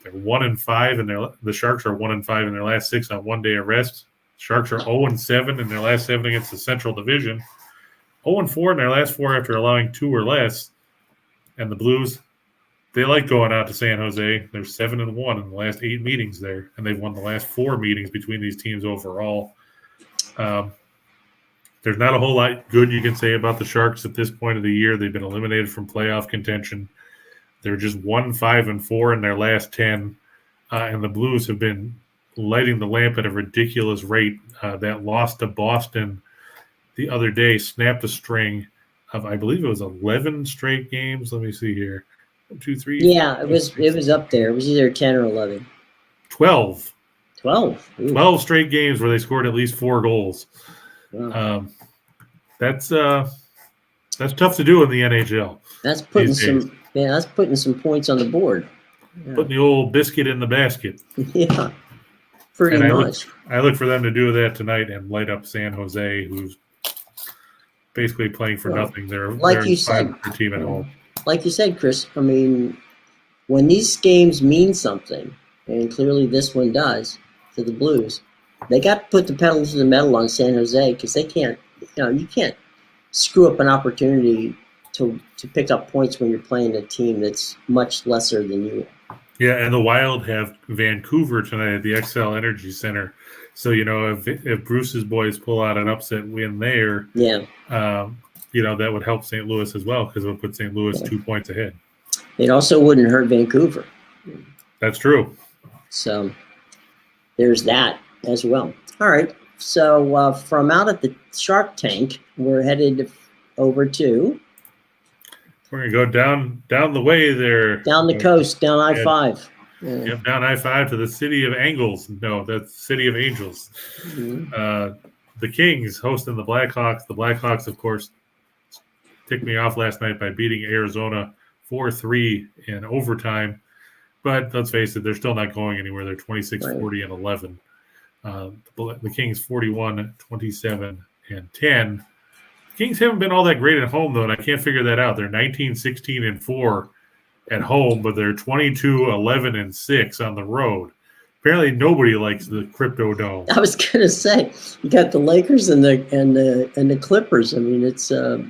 They're 1-5 and the Sharks are 1-5 in their last 6 on 1 day of rest. Sharks are 0-7 in their last 7 against the Central Division. 0-4 in their last 4 after allowing 2 or less. And the Blues, they like going out to San Jose. They're 7-1 in the last 8 meetings there, and they've won the last 4 meetings between these teams overall. There's not a whole lot good you can say about the Sharks at this point of the year. They've been eliminated from playoff contention. They're just 1-5-4 in their last 10, and the Blues have been lighting the lamp at a ridiculous rate. That loss to Boston the other day snapped a string of, I believe it was 11 straight games. Let me see here. 1, 2, 3. Yeah, it was up there. It was either 10 or 11. 12. 12. Ooh. 12 straight games where they scored at least 4 goals. Wow. That's tough to do in the NHL. That's putting some points on the board. Yeah. Putting the old biscuit in the basket. Yeah, pretty much. I look for them to do that tonight and light up San Jose, who's basically playing for nothing. They're you said, their team at home. Like you said, Chris, I mean, when these games mean something, and clearly this one does to the Blues, they got to put the pedal to the metal on San Jose because they can't, you can't screw up an opportunity to pick up points when you're playing a team that's much lesser than you are. Yeah, and the Wild have Vancouver tonight at the XL Energy Center. So, if Bruce's boys pull out an upset win there, that would help St. Louis as well because it would put St. Louis 2 points ahead. It also wouldn't hurt Vancouver. That's true. So there's that as well. All right. So from out at the Shark Tank, we're headed over to. We're going to go down the way there. Down the coast, down I-5. Yeah. Yep, down I-5 to the city of Angles. No, that's City of Angels. Mm-hmm. The Kings hosting the Blackhawks. The Blackhawks, of course, ticked me off last night by beating Arizona 4-3 in overtime. But let's face it, they're still not going anywhere. They're 26-40 and 11. The Kings 41, 27, and 10. Kings haven't been all that great at home, though, and I can't figure that out. They're 19, 16, and 4 at home, but they're 22, 11, and 6 on the road. Apparently, nobody likes the Crypto Dome. I was going to say, you got the Lakers and the Clippers. I mean, it's a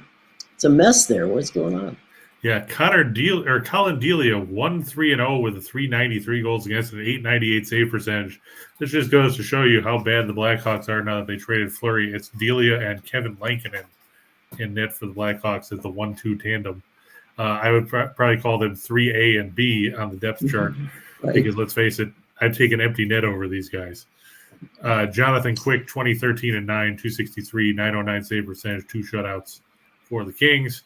mess there. What's going on? Yeah, Colin Delia 1-3-0 with a 393 goals against an 898 save percentage. This just goes to show you how bad the Blackhawks are now that they traded Fleury. It's Delia and Kevin Lankinen in net for the Blackhawks as the 1-2 tandem. I would probably call them 3A and B on the depth chart because let's face it, I'd take an empty net over these guys. Jonathan Quick, 2013 and 9, 263, 909 save percentage, 2 shutouts for the Kings.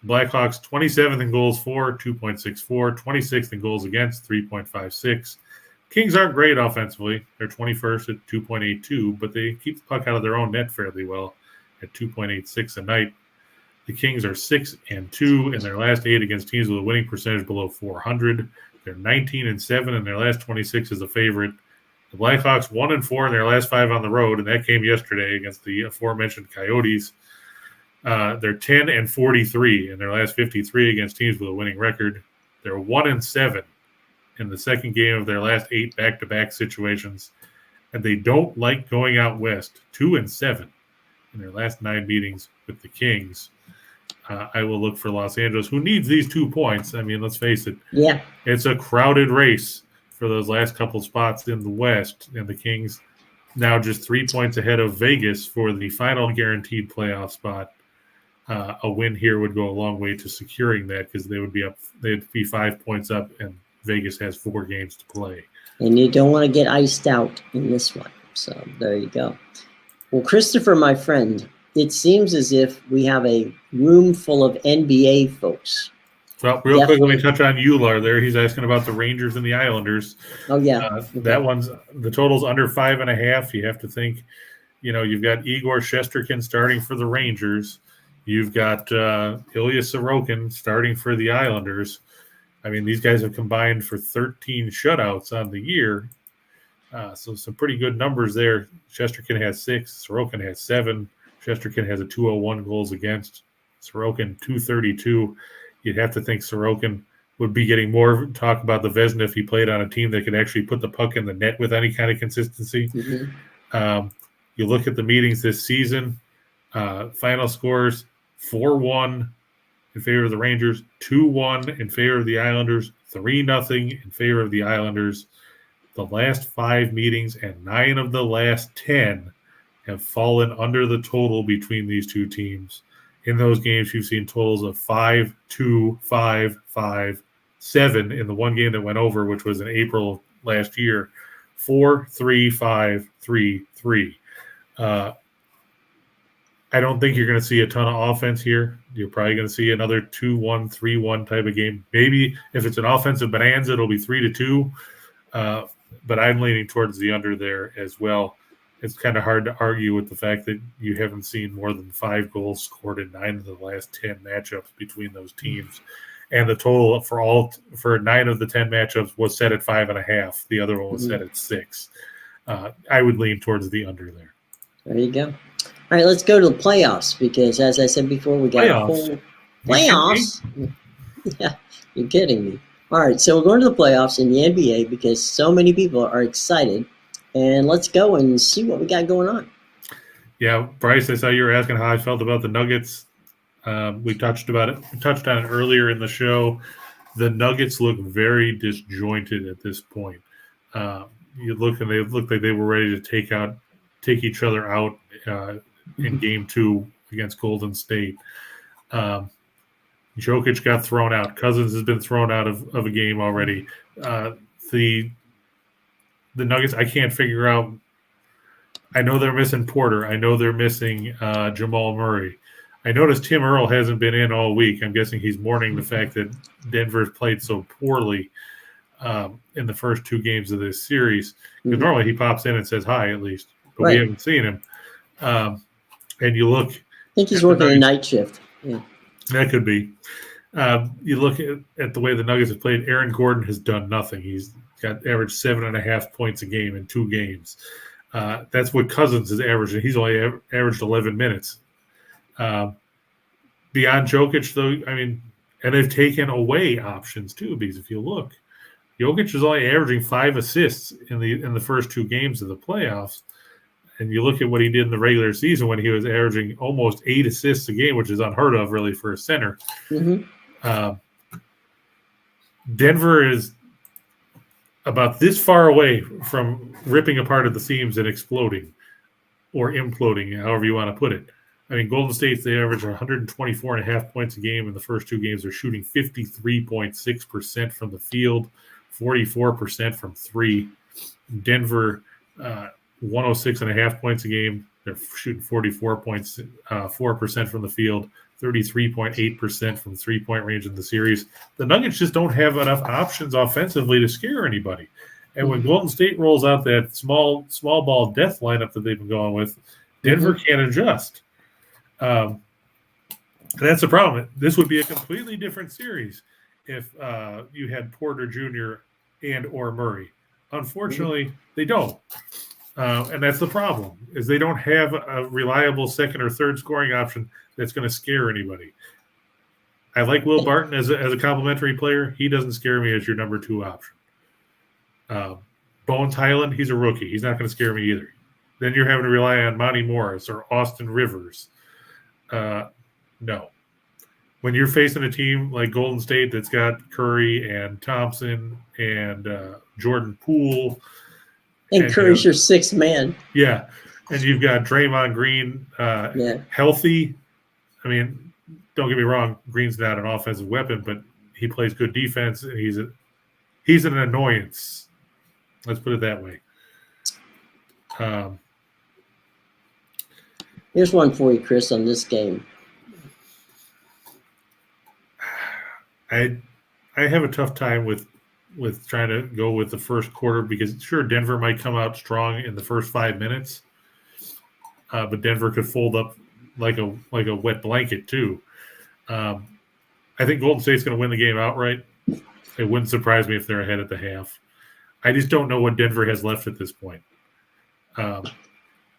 Blackhawks 27th in goals for, 2.64, 26th in goals against, 3.56. Kings aren't great offensively. They're 21st at 2.82, but they keep the puck out of their own net fairly well at 2.86 a night. The Kings are 6-2 in their last 8 against teams with a winning percentage below 400. They're 19-7 in their last 26 as a favorite. The Blackhawks 1-4 in their last 5 on the road, and that came yesterday against the aforementioned Coyotes. They're 10-43 in their last 53 against teams with a winning record. They're 1-7 in the second game of their last 8 back-to-back situations, and they don't like going out west. 2-7 in their last 9 meetings with the Kings. I will look for Los Angeles, who needs these 2 points. I mean, let's face it. Yeah, it's a crowded race for those last couple spots in the West, and the Kings now just 3 points ahead of Vegas for the final guaranteed playoff spot. A win here would go a long way to securing that because they would be up. They'd be 5 points up, and Vegas has 4 games to play. And you don't want to get iced out in this one. So there you go. Well, Christopher, my friend, it seems as if we have a room full of NBA folks. Well, real quick, let me touch on Euler there. He's asking about the Rangers and the Islanders. Oh, yeah. Okay. That one's the total's under 5.5. You have to think, you've got Igor Shesterkin starting for the Rangers. You've got Ilya Sorokin starting for the Islanders. I mean, these guys have combined for 13 shutouts on the year. So some pretty good numbers there. Shesterkin has 6. Sorokin has 7. Shesterkin has a 201 goals against. Sorokin 232. You'd have to think Sorokin would be getting more talk about the Vezina if he played on a team that could actually put the puck in the net with any kind of consistency. Mm-hmm. You look at the meetings this season, final scores 4-1 in favor of the Rangers, 2-1 in favor of the Islanders, 3-0 in favor of the Islanders. The last 5 meetings and 9 of the last 10 have fallen under the total between these two teams. In those games, you've seen totals of 5-2, 5-5, 7 in the one game that went over, which was in April of last year, 4-3, 5-3, 3. I don't think you're going to see a ton of offense here. You're probably going to see another 2-1, 3-1 type of game. Maybe if it's an offensive bonanza, it'll be 3-2. But I'm leaning towards the under there as well. it's kind of hard to argue with the fact that you haven't seen more than 5 goals scored in 9 of the last 10 matchups between those teams. And the total for 9 of the 10 matchups was set at 5.5. The other one was set at 6. I would lean towards the under there. There you go. All right, let's go to the playoffs because, as I said before, we got a whole playoffs. Yeah, you're kidding me. All right, so we're going to the playoffs in the NBA because so many people are excited. And let's go and see what we got going on. Yeah, Bryce, I saw you were asking how I felt about the Nuggets. We touched on it earlier in the show. The Nuggets look very disjointed at this point. You look and they look like they were ready to take each other out in Game 2 against Golden State. Jokic got thrown out. Cousins has been thrown out of a game already. The Nuggets, I can't figure out. I know they're missing Porter. I know they're missing Jamal Murray. I noticed Tim Earl hasn't been in all week. I'm guessing he's mourning the fact that Denver's played so poorly in the first 2 games of this series. Because normally he pops in and says hi at least, but we haven't seen him. And you look. I think he's working a night shift. Yeah. That could be. You look at the way the Nuggets have played. Aaron Gordon has done nothing. He's got averaged 7.5 points a game in 2 games. That's what Cousins has averaged, and he's only averaged 11 minutes. Beyond Jokic, though, I mean, and they've taken away options too. Because if you look, Jokic is only averaging 5 assists in the first 2 games of the playoffs. And you look at what he did in the regular season when he was averaging almost 8 assists a game, which is unheard of, really, for a center. Denver is about this far away from ripping apart at the seams and exploding or imploding, however you want to put it. I mean, Golden State, they average 124.5 points a game in the first 2 games. They're shooting 53.6% from the field, 44% from 3. Denver, 106.5 points a game. They're shooting 44.4% from the field, 33.8% from 3-point range in the series. The Nuggets just don't have enough options offensively to scare anybody. And when Golden State rolls out that small ball death lineup that they've been going with, Denver can't adjust. That's the problem. This would be a completely different series if you had Porter Jr. and or Murray. Unfortunately, they don't. And that's the problem, is they don't have a reliable second or third scoring option that's going to scare anybody. I like Will Barton as a complimentary player. He doesn't scare me as your number 2 option. Bones Highland, he's a rookie. He's not going to scare me either. Then you're having to rely on Monty Morris or Austin Rivers. No. When you're facing a team like Golden State that's got Curry and Thompson and Jordan Poole. And Curry's your 6th man. Yeah. And you've got Draymond Green healthy. I mean, don't get me wrong, Green's not an offensive weapon, but he plays good defense, and he's an annoyance. Let's put it that way. Here's one for you, Chris, on this game. I have a tough time with trying to go with the first quarter because, sure, Denver might come out strong in the first 5 minutes, but Denver could fold up like a wet blanket too. I think Golden State's going to win the game outright. It wouldn't surprise me if they're ahead at the half. I just don't know what Denver has left at this point.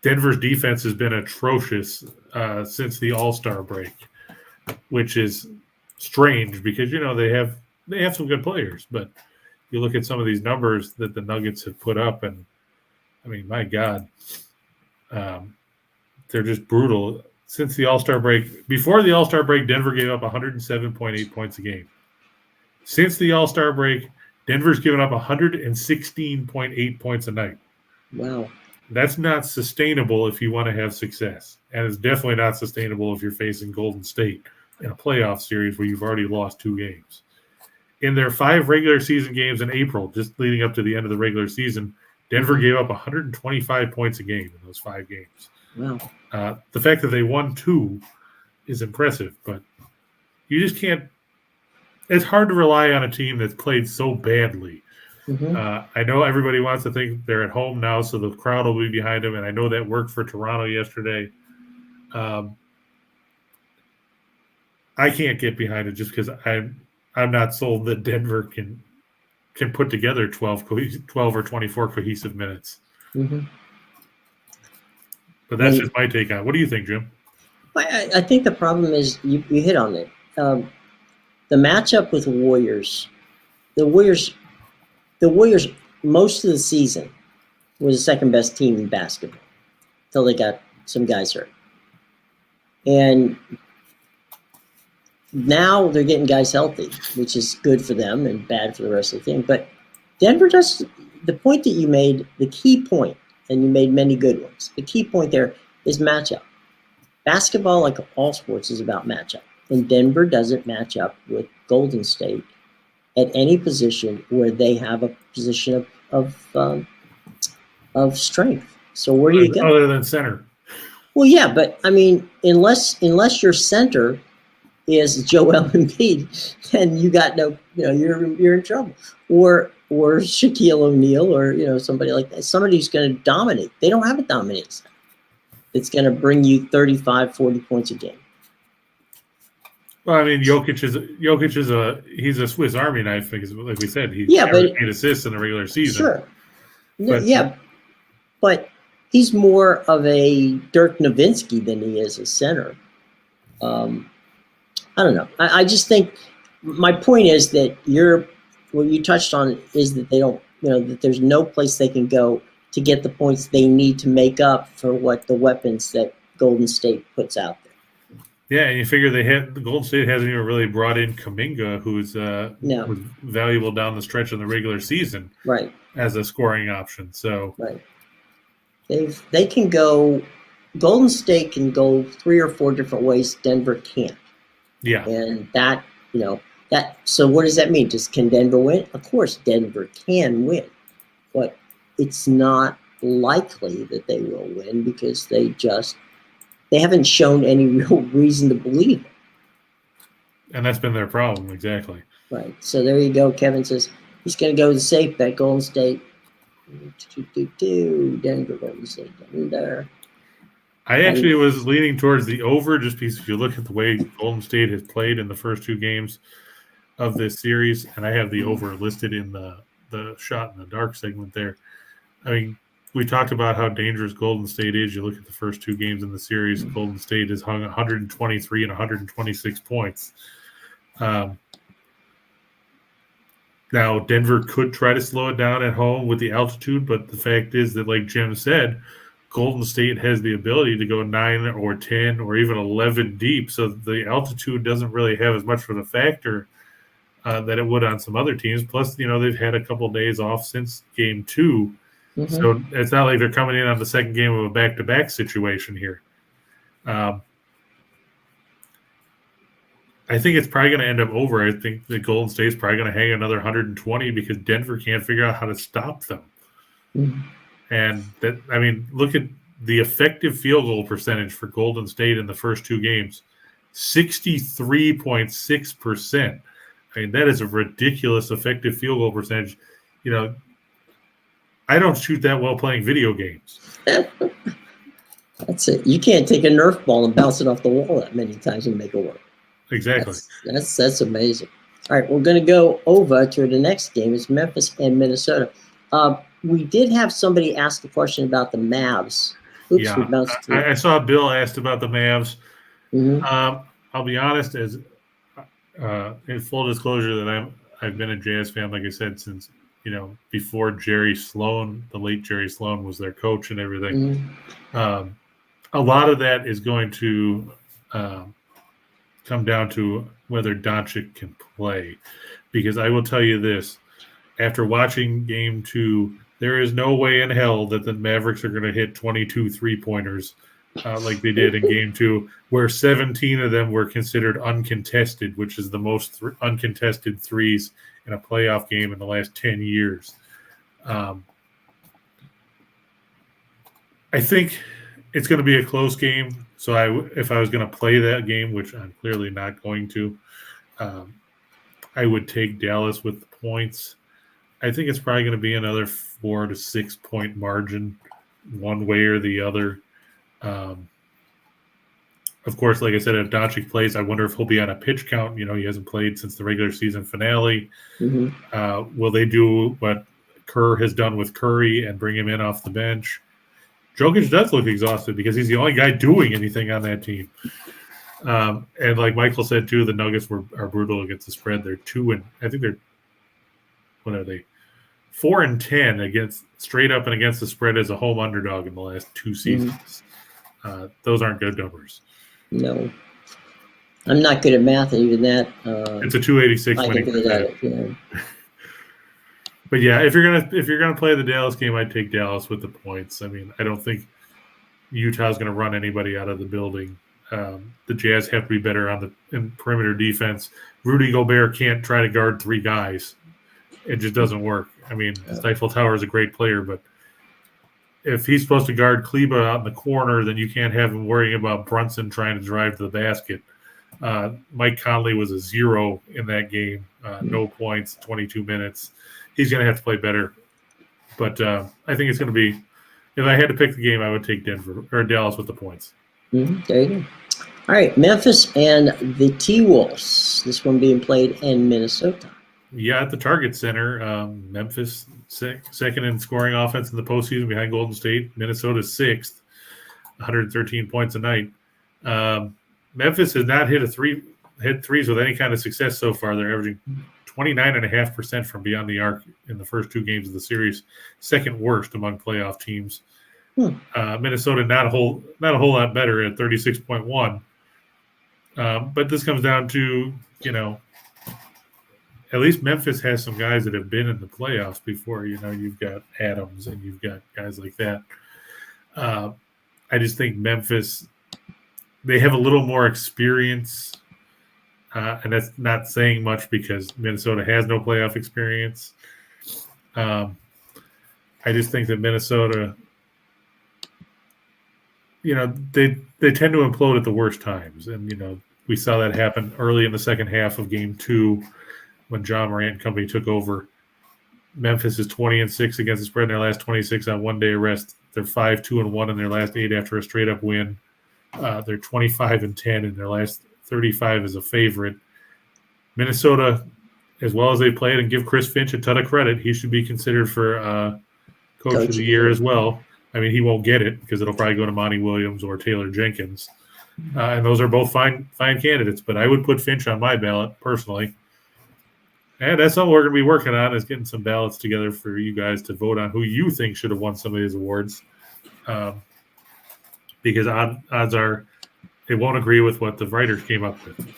Denver's defense has been atrocious since the All-Star break, which is strange because, you know, they have some good players, but you look at some of these numbers that the Nuggets have put up, and I mean, my God, they're just brutal. Since the All-Star break, before the All-Star break, Denver gave up 107.8 points a game. Since the All-Star break, Denver's given up 116.8 points a night. Wow. That's not sustainable if you want to have success. And it's definitely not sustainable if you're facing Golden State in a playoff series where you've already lost 2 games. In their 5 regular season games in April, just leading up to the end of the regular season, Denver gave up 125 points a game in those 5 games. Wow. The fact that they won 2 is impressive, but you just can't – it's hard to rely on a team that's played so badly I know everybody wants to think they're at home now, so the crowd will be behind them, and I know that worked for Toronto yesterday. I can't get behind it just because I'm not sold that Denver can put together 12 or 24 cohesive minutes. But that's just my take on it. What do you think, Jim? I think the problem is you hit on it. The matchup with Warriors, the Warriors most of the season was the second best team in basketball until they got some guys hurt. And now they're getting guys healthy, which is good for them and bad for the rest of the team. But Denver does the point that you made, the key point, and you made many good ones. The key point there is matchup. Basketball, like all sports, is about matchup. And Denver doesn't match up with Golden State at any position where they have a position of strength. So where do you go? Other than center. Well, yeah, but I mean, unless your center is Joel Embiid, then you got you're in trouble. Or Shaquille O'Neal, or somebody like that. Somebody who's going to dominate. They don't have a dominating center. It's going to bring you 35, 40 points a game. Well, I mean, Jokic is he's a Swiss Army knife, because like we said, he's 8 assists in the regular season. Sure. But he's more of a Dirk Nowitzki than he is a center. I don't know. I just think my point is that what you touched on is that they don't, that there's no place they can go to get the points they need to make up for what the weapons that Golden State puts out there. Yeah, and you figure the Golden State hasn't even really brought in Kuminga, who's was valuable down the stretch in the regular season, right, as a scoring option. So right, they can go. Golden State can go 3 or 4 different ways. Denver can't. Yeah, and that. So what does that mean? Can Denver win? Of course, Denver can win, but it's not likely that they will win because they haven't shown any real reason to believe it. And that's been their problem, exactly. Right. So there you go. Kevin says he's going to go with the safe bet, Golden State. Denver, Golden State, Denver. I actually was leaning towards the over, just because if you look at the way Golden State has played in the first 2 games of this series, and I have the over listed in the shot in the dark segment there. I mean, we talked about how dangerous Golden State is. You look at the first 2 games in the series, Golden State has hung 123 and 126 points. Now, Denver could try to slow it down at home with the altitude, but the fact is that, like Jim said, Golden State has the ability to go 9 or 10 or even 11 deep, so the altitude doesn't really have as much of a factor that it would on some other teams. Plus, they've had a couple of days off since Game 2. Mm-hmm. So it's not like they're coming in on the second game of a back-to-back situation here. I think it's probably going to end up over. I think the Golden State's probably going to hang another 120 because Denver can't figure out how to stop them. Mm-hmm. And look at the effective field goal percentage for Golden State in the first 2 games, 63.6%. I mean, that is a ridiculous effective field goal percentage. I don't shoot that well playing video games. That's it. You can't take a Nerf ball and bounce it off the wall that many times and make it work. Exactly. That's amazing. All right, we're going to go over to the next game. It's Memphis and Minnesota. We did have somebody ask a question about the Mavs. Oops, yeah, I saw Bill asked about the Mavs. Mm-hmm. I'll be honest, as in full disclosure, that I've been a Jazz fan, like I said, since before Jerry Sloan, the late Jerry Sloan, was their coach and everything. Mm-hmm. A lot of that is going to come down to whether Doncic can play, because I will tell you this: after watching Game 2, there is no way in hell that the Mavericks are going to hit 22 3-pointers like they did in Game 2, where 17 of them were considered uncontested, which is the most uncontested threes in a playoff game in the last 10 years. I think it's going to be a close game. So if I was going to play that game, which I'm clearly not going to, I would take Dallas with the points. I think it's probably going to be another 4 to 6 point margin, one way or the other. Of course, like I said, if Doncic plays, I wonder if he'll be on a pitch count. He hasn't played since the regular season finale. Mm-hmm. Will they do what Kerr has done with Curry and bring him in off the bench? Jokic does look exhausted because he's the only guy doing anything on that team. And like Michael said, too, the Nuggets are brutal against the spread. They're 4-10 against straight up and against the spread as a home underdog in the last 2 seasons. Those aren't good numbers. No, I'm not good at math, and even that. It's a 286 winning percentage. But yeah, if you're gonna play the Dallas game, I'd take Dallas with the points. I mean, I don't think Utah's gonna run anybody out of the building. The Jazz have to be better in perimeter defense. Rudy Gobert can't try to guard 3 guys. It just doesn't work. I mean, Stifle Tower is a great player, but if he's supposed to guard Kleba out in the corner, then you can't have him worrying about Brunson trying to drive to the basket. Mike Conley was a 0 in that game. No points, 22 minutes. He's going to have to play better. But I think it's going to be – if I had to pick the game, I would take Dallas with the points. Mm-hmm. There you go. All right, Memphis and the T-Wolves. This one being played in Minnesota. Yeah, at the Target Center. Memphis second in scoring offense in the postseason behind Golden State. Minnesota 6th, 113 points a night. Memphis has not hit threes with any kind of success so far. They're averaging 29.5% from beyond the arc in the first 2 games of the series, second worst among playoff teams. Minnesota not a whole lot better at 36.1. But this comes down to, at least Memphis has some guys that have been in the playoffs before. You've got Adams and you've got guys like that. I just think Memphis, they have a little more experience, and that's not saying much because Minnesota has no playoff experience. I just think that Minnesota, they tend to implode at the worst times. And, we saw that happen early in the second half of game 2 when John Morant and company took over. Memphis is 20-6 against the spread in their last 26 on one-day rest. They're 5-2-1 in their last 8 after a straight-up win. They're 25-10 in their last 35 as a favorite. Minnesota, as well as they played, and give Chris Finch a ton of credit, he should be considered for Coach of the Year as well. I mean, he won't get it because it'll probably go to Monty Williams or Taylor Jenkins. And those are both fine candidates, but I would put Finch on my ballot personally. And that's something we're going to be working on, is getting some ballots together for you guys to vote on who you think should have won some of these awards. Because odds are they won't agree with what the writers came up with.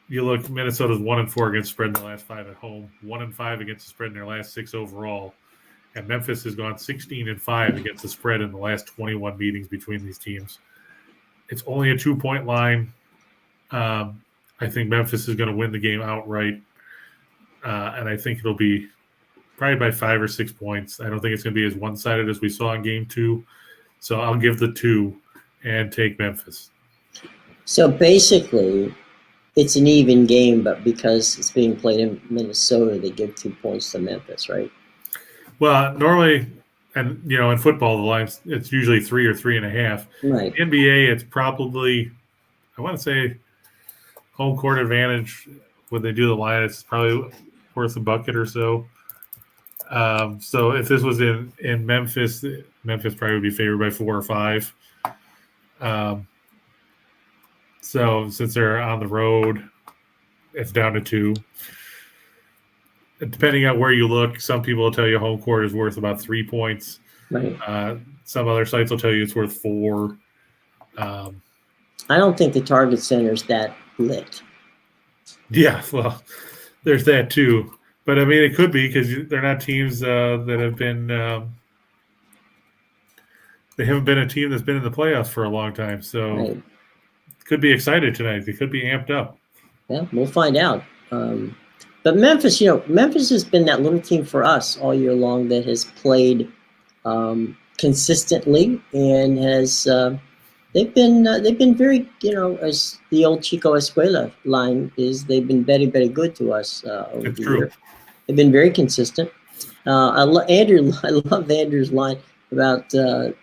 You look, Minnesota's 1-4 against spread in the last 5 at home, 1-5 against the spread in their last 6 overall. And Memphis has gone 16-5 against the spread in the last 21 meetings between these teams. It's only a 2-point line. I think Memphis is going to win the game outright. And I think it'll be probably by 5 or 6 points. I don't think it's going to be as one-sided as we saw in game 2. So I'll give the 2 and take Memphis. So basically, it's an even game, but because it's being played in Minnesota, they give 2 points to Memphis, right? Well, normally, and in football, the lines, it's usually 3 or 3.5. Right. NBA, it's probably, I want to say, home court advantage. When they do the line, it's probably worth a bucket or so. So if this was in Memphis, Memphis probably would be favored by 4 or 5. So since they're on the road, it's down to 2. Depending on where you look, some people will tell you home court is worth about 3 points. Right. Some other sites will tell you it's worth 4. I don't think the Target Center is that lit. Yeah, well, there's that too. But, I mean, it could be because they're not teams that have been they haven't been a team that's been in the playoffs for a long time. So Right. Could be excited tonight. They could be amped up. Yeah, we'll find out. But Memphis, Memphis has been that little team for us all year long that has played consistently and has they've been very, as the old Chico Escuela line is, they've been very, very good to us over It's the true. year. They've been very consistent. I love Andrew's line about the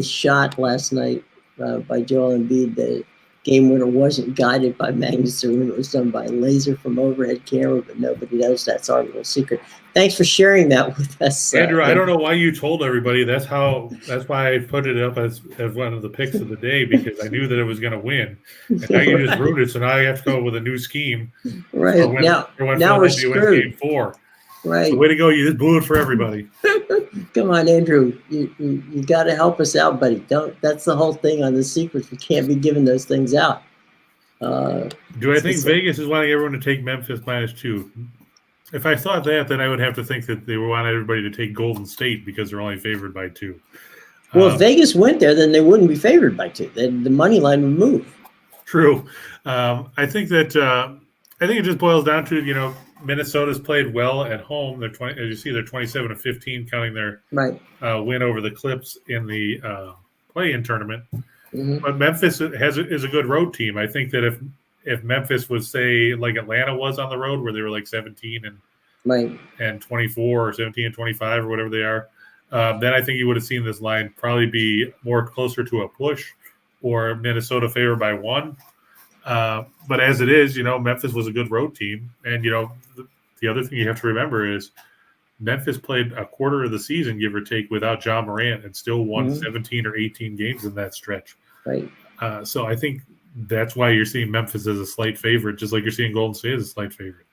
shot last night by Joel Embiid. The game winner wasn't guided by Magnus Aruna. It was done by a laser from overhead camera, but nobody knows that's our little secret. Thanks for sharing that with us, Andrew. I don't know why you told everybody. That's why I put it up as one of the picks of the day, because I knew that it was going to win. And now you just ruined it. So now I have to go with a new scheme. Right. For when Now Philadelphia we're wins screwed. Game 4. Right. So way to go. You just blew it for everybody. Come on, Andrew. You got to help us out, buddy. That's the whole thing on the secrets. We can't be giving those things out. Do I think Vegas is wanting everyone to take Memphis -2? If I thought that, then I would have to think that they would want everybody to take Golden State because they're only favored by 2. Well, if Vegas went there, then they wouldn't be favored by 2. Then the money line would move. True. I think that I think it just boils down to, Minnesota's played well at home. They're as you see, they're 27-15, counting their win over the Clips in the play-in tournament. Mm-hmm. But Memphis is a good road team. I think that if Memphis was, say, like Atlanta was on the road, where they were like 17 and 24 or 17 and 25 or whatever they are, then I think you would have seen this line probably be more closer to a push or Minnesota favored by 1. But as it is, Memphis was a good road team. And, the other thing you have to remember is Memphis played a quarter of the season, give or take, without Ja Morant and still won 17 or 18 games in that stretch. Right. So I think that's why you're seeing Memphis as a slight favorite, just like you're seeing Golden State as a slight favorite.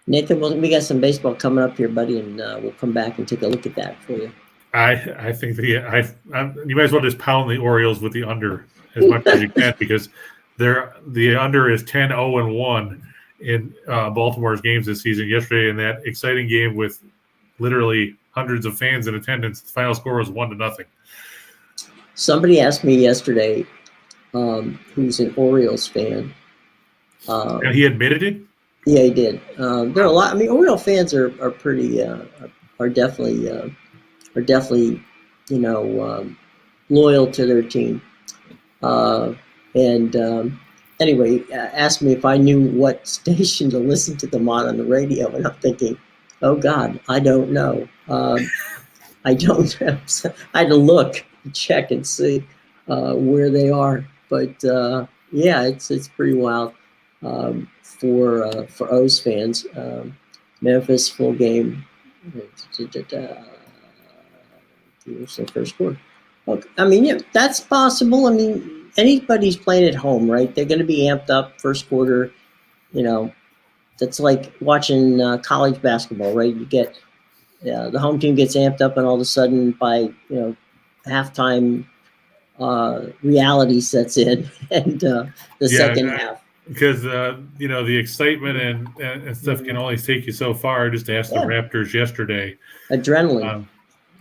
Nathan, we got some baseball coming up here, buddy, and we'll come back and take a look at that for you. I think that you might as well just pound the Orioles with the under as much as you can, because the under is 10-0-1 in Baltimore's games this season. Yesterday, in that exciting game with literally hundreds of fans in attendance, the final score was 1-0. Somebody asked me yesterday, who's an Orioles fan, and he admitted it. Yeah, he did. There are a lot. I mean, Orioles fans are pretty are definitely loyal to their team. Anyway, asked me if I knew what station to listen to them on the radio, and I'm thinking, oh God, I don't know. I don't know. So I had to look, check, and see where they are. But yeah, it's pretty wild for O's fans. Memphis full game. Here's the first quarter. Okay. I mean, yeah, that's possible. I mean, anybody's playing at home, right? They're going to be amped up first quarter. That's like watching college basketball, right? You get the home team gets amped up, and all of a sudden, by halftime, reality sets in, and the second half. Because the excitement and stuff can only take you so far. Just to ask the Raptors yesterday, adrenaline.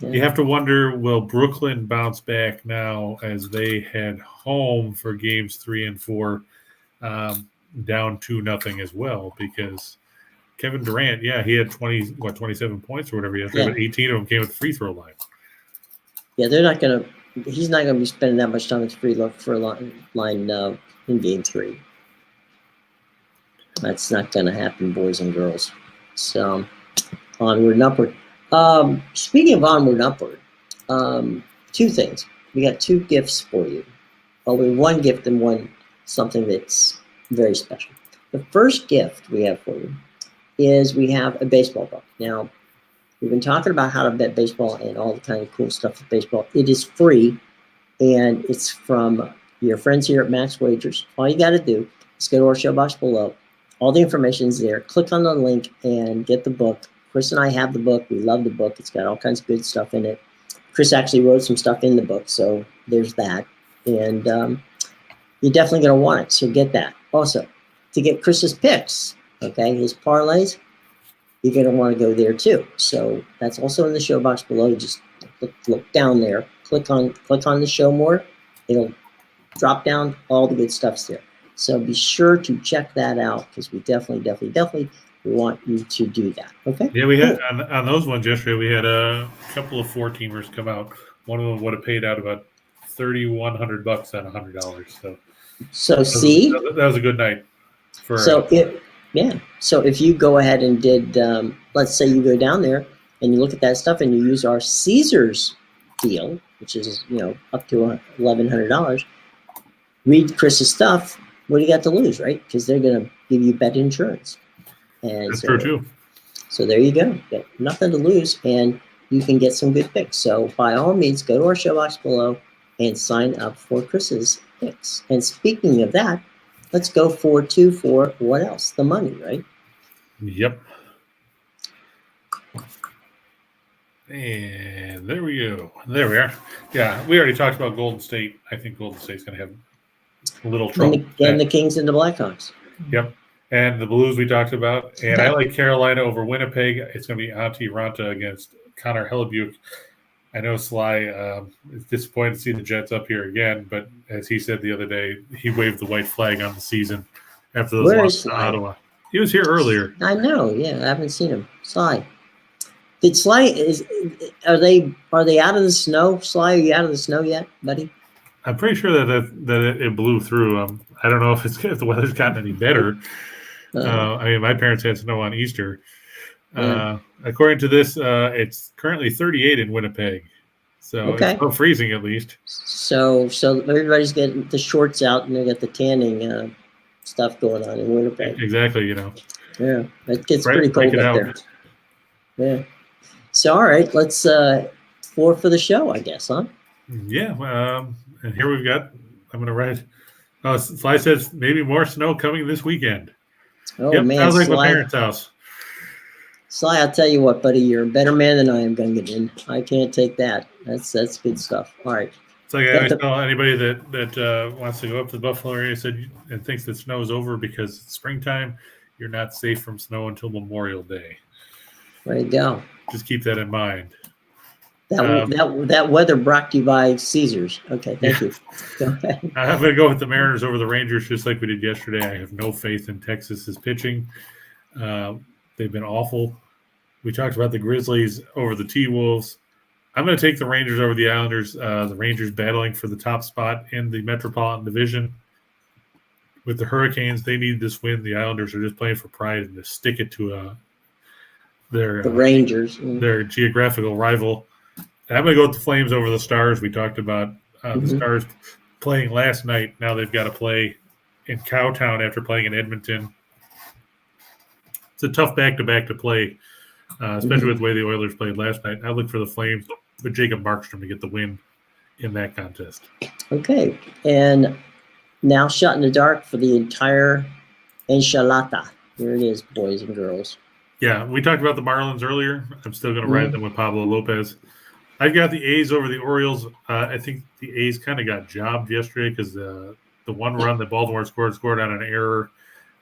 You have to wonder, will Brooklyn bounce back now as they head home for games 3 and 4, down 2-0 as well? Because Kevin Durant, he had 27 points or whatever yesterday, but 18 of them came with the free throw line. Yeah, he's not gonna be spending that much time at the free throw line in game 3. That's not gonna happen, boys and girls. So onward and upward. Speaking of onward and upward, 2 things. We got 2 gifts for you. Well, we have 1 gift and 1 something that's very special. The first gift we have for you is we have a baseball book. Now, we've been talking about how to bet baseball and all the kind of cool stuff with baseball. It is free, and it's from your friends here at Max Wagers. All you got to do is go to our show box below. All the information is there. Click on the link and get the book. Chris and I have the book. We love the book. It's got all kinds of good stuff in it. Chris actually wrote some stuff in the book, so there's that. And you're definitely going to want it, so get that. Also, to get Chris's picks, his parlays, you're going to want to go there too. So that's also in the show box below. Just look down there. Click on the show more. It'll drop down. All the good stuff's there. So be sure to check that out, because we definitely want you to do that. Okay? Yeah, we had on those ones yesterday, we had a couple of 4-teamers come out. One of them would have paid out about $3,100 on $100. So see, that was a good night. So if you go ahead and did, let's say you go down there and you look at that stuff and you use our Caesars deal, which is up to $1,100. Read Chris's stuff. What do you got to lose, right? Because they're going to give you bet insurance. And that's true too. So there you go. You got nothing to lose, and you can get some good picks. So by all means, go to our show box below and sign up for Chris's picks. And speaking of that, let's go for what else? The money, right? Yep. And there we go. There we are. Yeah, we already talked about Golden State. I think Golden State's going to have a little trouble. And the Kings and the Blackhawks. Yep. And the Blues we talked about. And I like Carolina over Winnipeg. It's going to be Antti Ranta against Connor Hellebuyck. I know Sly is disappointed to see the Jets up here again, but as he said the other day, he waved the white flag on the season after those losses to Ottawa. He was here earlier. I know. Yeah, I haven't seen him. Sly. Did Sly are they out of the snow? Sly, are you out of the snow yet, buddy? I'm pretty sure that it blew through. I don't know if the weather's gotten any better. I mean, my parents had snow on Easter. According to this, it's currently 38 in Winnipeg, so it's above freezing at least. So everybody's getting the shorts out and they got the tanning stuff going on in Winnipeg. Exactly, Yeah, it gets pretty cold up there. Yeah. So all right, let's for the show, I guess, huh? Yeah. And here we've got. I'm going to write. Sly says maybe more snow coming this weekend. Oh man, sounds like my parents' house. Sly, I'll tell you what, buddy, you're a better man than I am, Gungadin. I can't take that. That's good stuff. All right. It's like I always tell anybody that wants to go up to the Buffalo area and thinks that snow is over because it's springtime. You're not safe from snow until Memorial Day. There you go. Just keep that in mind. That weather brought to you by Caesars. Okay, thank you. Go ahead. I'm going to go with the Mariners over the Rangers, just like we did yesterday. I have no faith in Texas's pitching. They've been awful. We talked about the Grizzlies over the T-Wolves. I'm going to take the Rangers over the Islanders. The Rangers battling for the top spot in the Metropolitan Division. With the Hurricanes, they need this win. The Islanders are just playing for pride and to stick it to the Rangers, their geographical rival. And I'm going to go with the Flames over the Stars. We talked about the Stars playing last night. Now they've got to play in Cowtown after playing in Edmonton. It's a tough back-to-back to play, especially with the way the Oilers played last night. I look for the Flames with Jacob Markstrom to get the win in that contest. Okay, and now shot in the dark for the entire enchilada. Here it is, boys and girls. Yeah, we talked about the Marlins earlier. I'm still going to ride them with Pablo Lopez. I've got the A's over the Orioles. I think the A's kind of got jobbed yesterday because the one run that Baltimore scored on an error.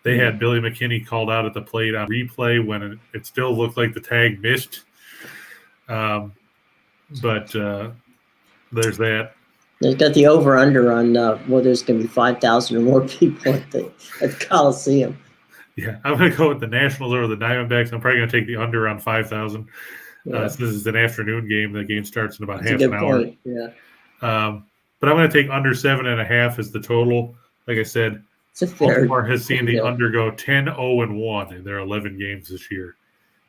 They had Billy McKinney called out at the plate on replay when it still looked like the tag missed. But there's that. They've got the over-under on there's going to be 5,000 or more people at the Coliseum. Yeah, I'm going to go with the Nationals over the Diamondbacks. I'm probably going to take the under on 5,000. This is an afternoon game. The game starts in about half an hour. Point. Yeah. But I'm going to take under 7.5 as the total. Like I said, Baltimore has seen the under go 10-0-1 in their 11 games this year.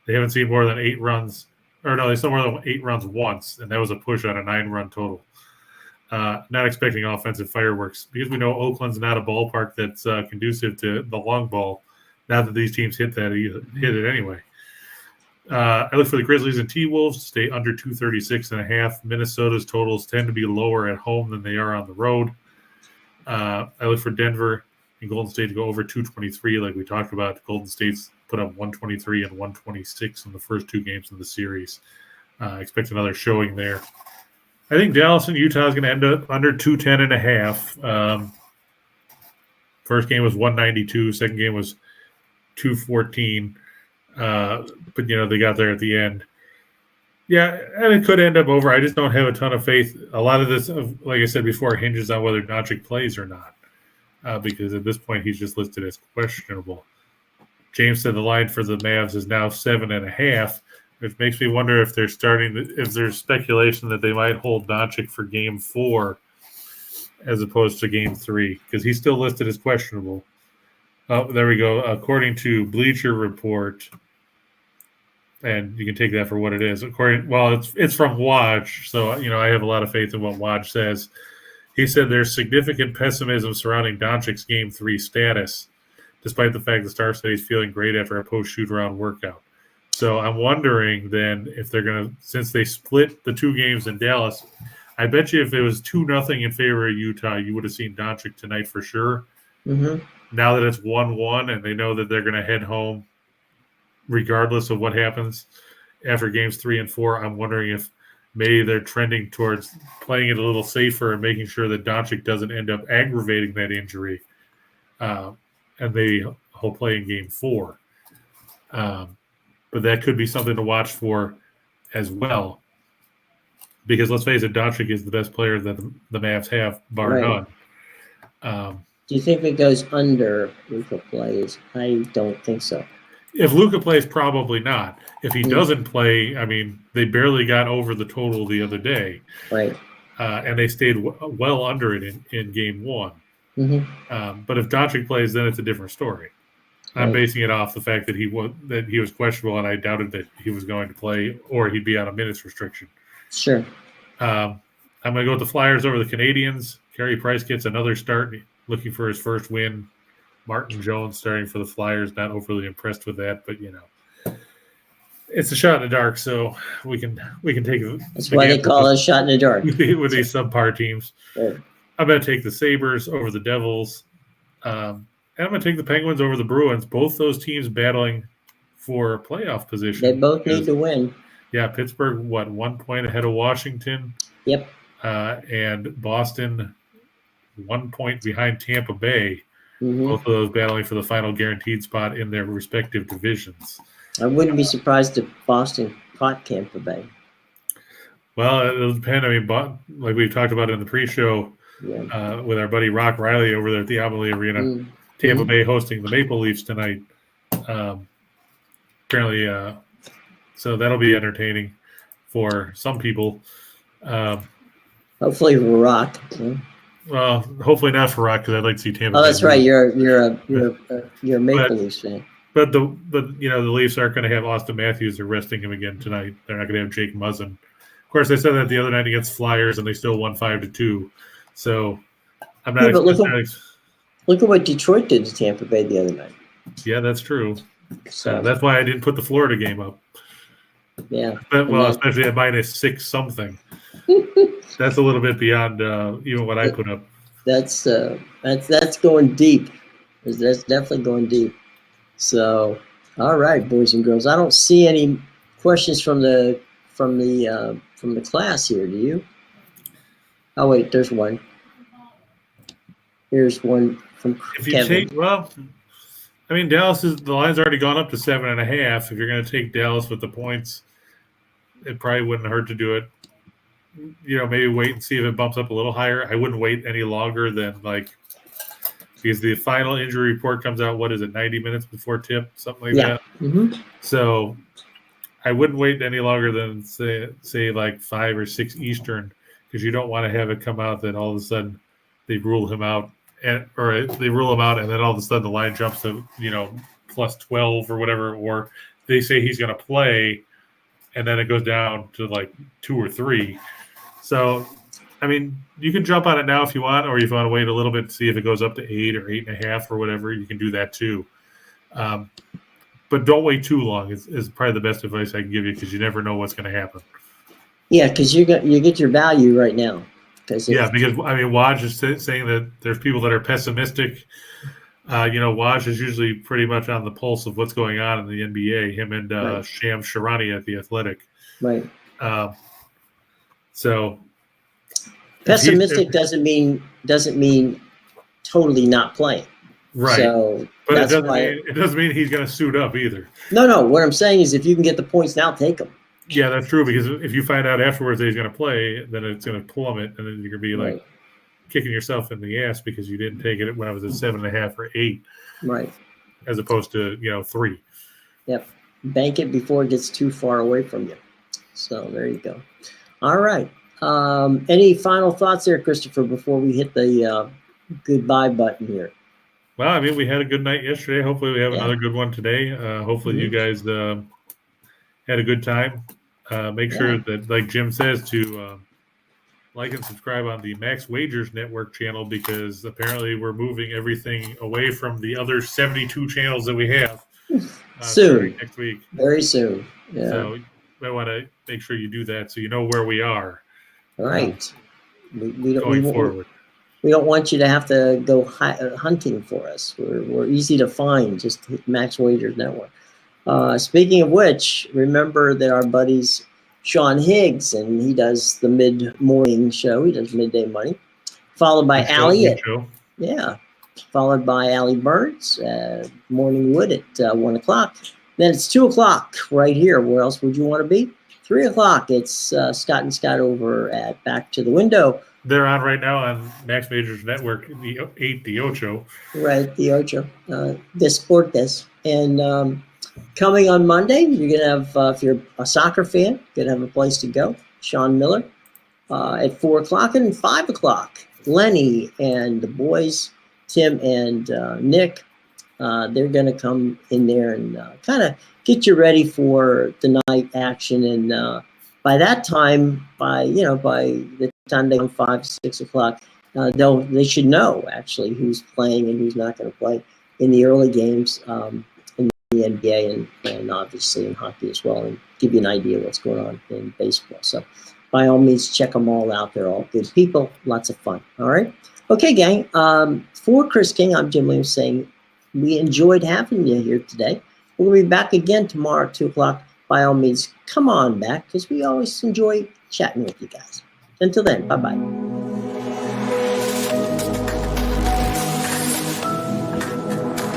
They haven't seen more than 8 runs. Or no, they saw more than 8 runs once, and that was a push on a 9-run total. Not expecting offensive fireworks because we know Oakland's not a ballpark that's conducive to the long ball. Now that these teams hit it anyway. I look for the Grizzlies and T-Wolves to stay under 236.5. Minnesota's totals tend to be lower at home than they are on the road. I look for Denver and Golden State to go over 223 like we talked about. Golden State's put up 123 and 126 in the first 2 games of the series. Expect another showing there. I think Dallas and Utah is going to end up under 210.5. First game was 192. Second game was 214. But, they got there at the end. Yeah, and it could end up over. I just don't have a ton of faith. A lot of this, like I said before, hinges on whether Doncic plays or not. Because at this point, he's just listed as questionable. James said the line for the Mavs is now 7.5, which makes me wonder if there's speculation that they might hold Doncic for Game 4 as opposed to Game 3 because he's still listed as questionable. Oh, there we go. According to Bleacher Report, and you can take that for what it is. It's from Waj, so I have a lot of faith in what Waj says. He said there's significant pessimism surrounding Doncic's Game 3 status, despite the fact the star said he's feeling great after a post-shoot-around workout. So I'm wondering then if they're going to, since they split the 2 games in Dallas, I bet you if it was 2-0 in favor of Utah, you would have seen Doncic tonight for sure. Mm-hmm. Now that it's 1-1 and they know that they're going to head home regardless of what happens after games 3 and 4, I'm wondering if maybe they're trending towards playing it a little safer and making sure that Doncic doesn't end up aggravating that injury. And he'll play in game 4. But that could be something to watch for as well. Because let's face it, Doncic is the best player that the Mavs have, bar none. Do you think it goes under Luka plays? I don't think so. If Luka plays, probably not. If he doesn't play, they barely got over the total the other day. Right. And they stayed well under it in game 1. Mm-hmm. But if Doncic plays, then it's a different story. I'm basing it off the fact that he was questionable, and I doubted that he was going to play or he'd be on a minutes restriction. Sure. I'm going to go with the Flyers over the Canadians. Carey Price gets another start, looking for his first win. Martin Jones starting for the Flyers. Not overly impressed with that, but it's a shot in the dark, so we can take it. That's why they call it a shot in the dark with these subpar teams. Right. I'm going to take the Sabres over the Devils. And I'm going to take the Penguins over the Bruins. Both those teams battling for playoff position. They both need to win. Yeah, Pittsburgh, 1 point ahead of Washington? Yep. And Boston, 1 point behind Tampa Bay. Mm-hmm. Both of those battling for the final guaranteed spot in their respective divisions. I wouldn't be surprised if Boston caught Tampa Bay. Well, it'll depend. Like we've talked about in the pre-show with our buddy Rock Riley over there at the Amalie Arena, Mm-hmm. Tampa Bay hosting the Maple Leafs tonight. Apparently, so that'll be entertaining for some people. Hopefully, Rock. Well, hopefully not for Rock because I'd like to see Tampa. Oh, that's right. You're a Maple Leafs fan. But the Leafs aren't going to have Austin Matthews. They're resting him again tonight. They're not going to have Jake Muzzin. Of course, they said that the other night against Flyers, and they still won 5-2. So I'm not. Look at what Detroit did to Tampa Bay the other night. Yeah, that's true. So that's why I didn't put the Florida game up. Yeah. Especially at -6 something. That's a little bit beyond even what I put up. That's going deep. That's definitely going deep. So, all right, boys and girls. I don't see any questions from the class here. Do you? Oh wait, there's one. Here's one from Kevin. Dallas the line's already gone up to 7.5. If you're going to take Dallas with the points, it probably wouldn't hurt to do it. Maybe wait and see if it bumps up a little higher. I wouldn't wait any longer than because the final injury report comes out, 90 minutes before tip, something like that. Mm-hmm. So I wouldn't wait any longer than say 5 or 6 Eastern, because you don't want to have it come out that all of a sudden they rule him out, and then all of a sudden the line jumps to plus 12 or whatever, or they say he's going to play, and then it goes down to 2 or 3. So, you can jump on it now if you want, or if you want to wait a little bit to see if it goes up to 8 or 8.5 or whatever, you can do that too. But don't wait too long is probably the best advice I can give you, because you never know what's going to happen. Yeah, because you get your value right now. Because Waj is saying that there's people that are pessimistic. Waj is usually pretty much on the pulse of what's going on in the NBA. Him and Sham Sharani at The Athletic. Right. So pessimistic doesn't mean totally not playing. Right. So but it doesn't mean he's going to suit up either. No. What I'm saying is, if you can get the points now, take them. Yeah, that's true, because if you find out afterwards that he's going to play, then it's going to plummet, and then you're going to be kicking yourself in the ass because you didn't take it when I was at 7.5 or 8. Right. As opposed to 3. Yep. Bank it before it gets too far away from you. So there you go. All right. Any final thoughts there, Christopher, before we hit the goodbye button here? Well, I mean, we had a good night yesterday. Hopefully, we have another good one today. Hopefully, you guys had a good time. Make sure that, like Jim says, to like and subscribe on the Max Wagers Network channel, because apparently we're moving everything away from the other 72 channels that we have soon, next week. Very soon. Yeah. So I want to make sure you do that so you know where we are. Right. Going forward. We don't want you to have to go hunting for us. We're easy to find. Just hit Max Wagers Network. Speaking of which, remember that our buddies Sean Higgs, and he does the mid-morning show. He does Midday Money, followed by Allie. Followed by Allie Burns, Morning Wood at 1 o'clock. Then it's 2 o'clock right here. Where else would you want to be? 3 o'clock. It's Scott and Scott over at Back to the Window. They're on right now on Max Majors Network, the Ocho. Right, the Ocho. Deportes. And coming on Monday, you're going to have, if you're a soccer fan, you're going to have a place to go. Sean Miller at 4 o'clock, and 5 o'clock, Lenny and the boys, Tim and Nick, they're going to come in there and kind of get you ready for the night action. And by that time, by the time they come 5, 6 o'clock, they should know actually who's playing and who's not going to play in the early games in the NBA and obviously in hockey as well, and give you an idea of what's going on in baseball. So by all means, check them all out. They're all good people. Lots of fun. All right. Okay, gang. For Chris King, I'm Jim Williams saying we enjoyed having you here today. We're going to be back again tomorrow at 2 o'clock. By all means, come on back, because we always enjoy chatting with you guys. Until then, bye-bye.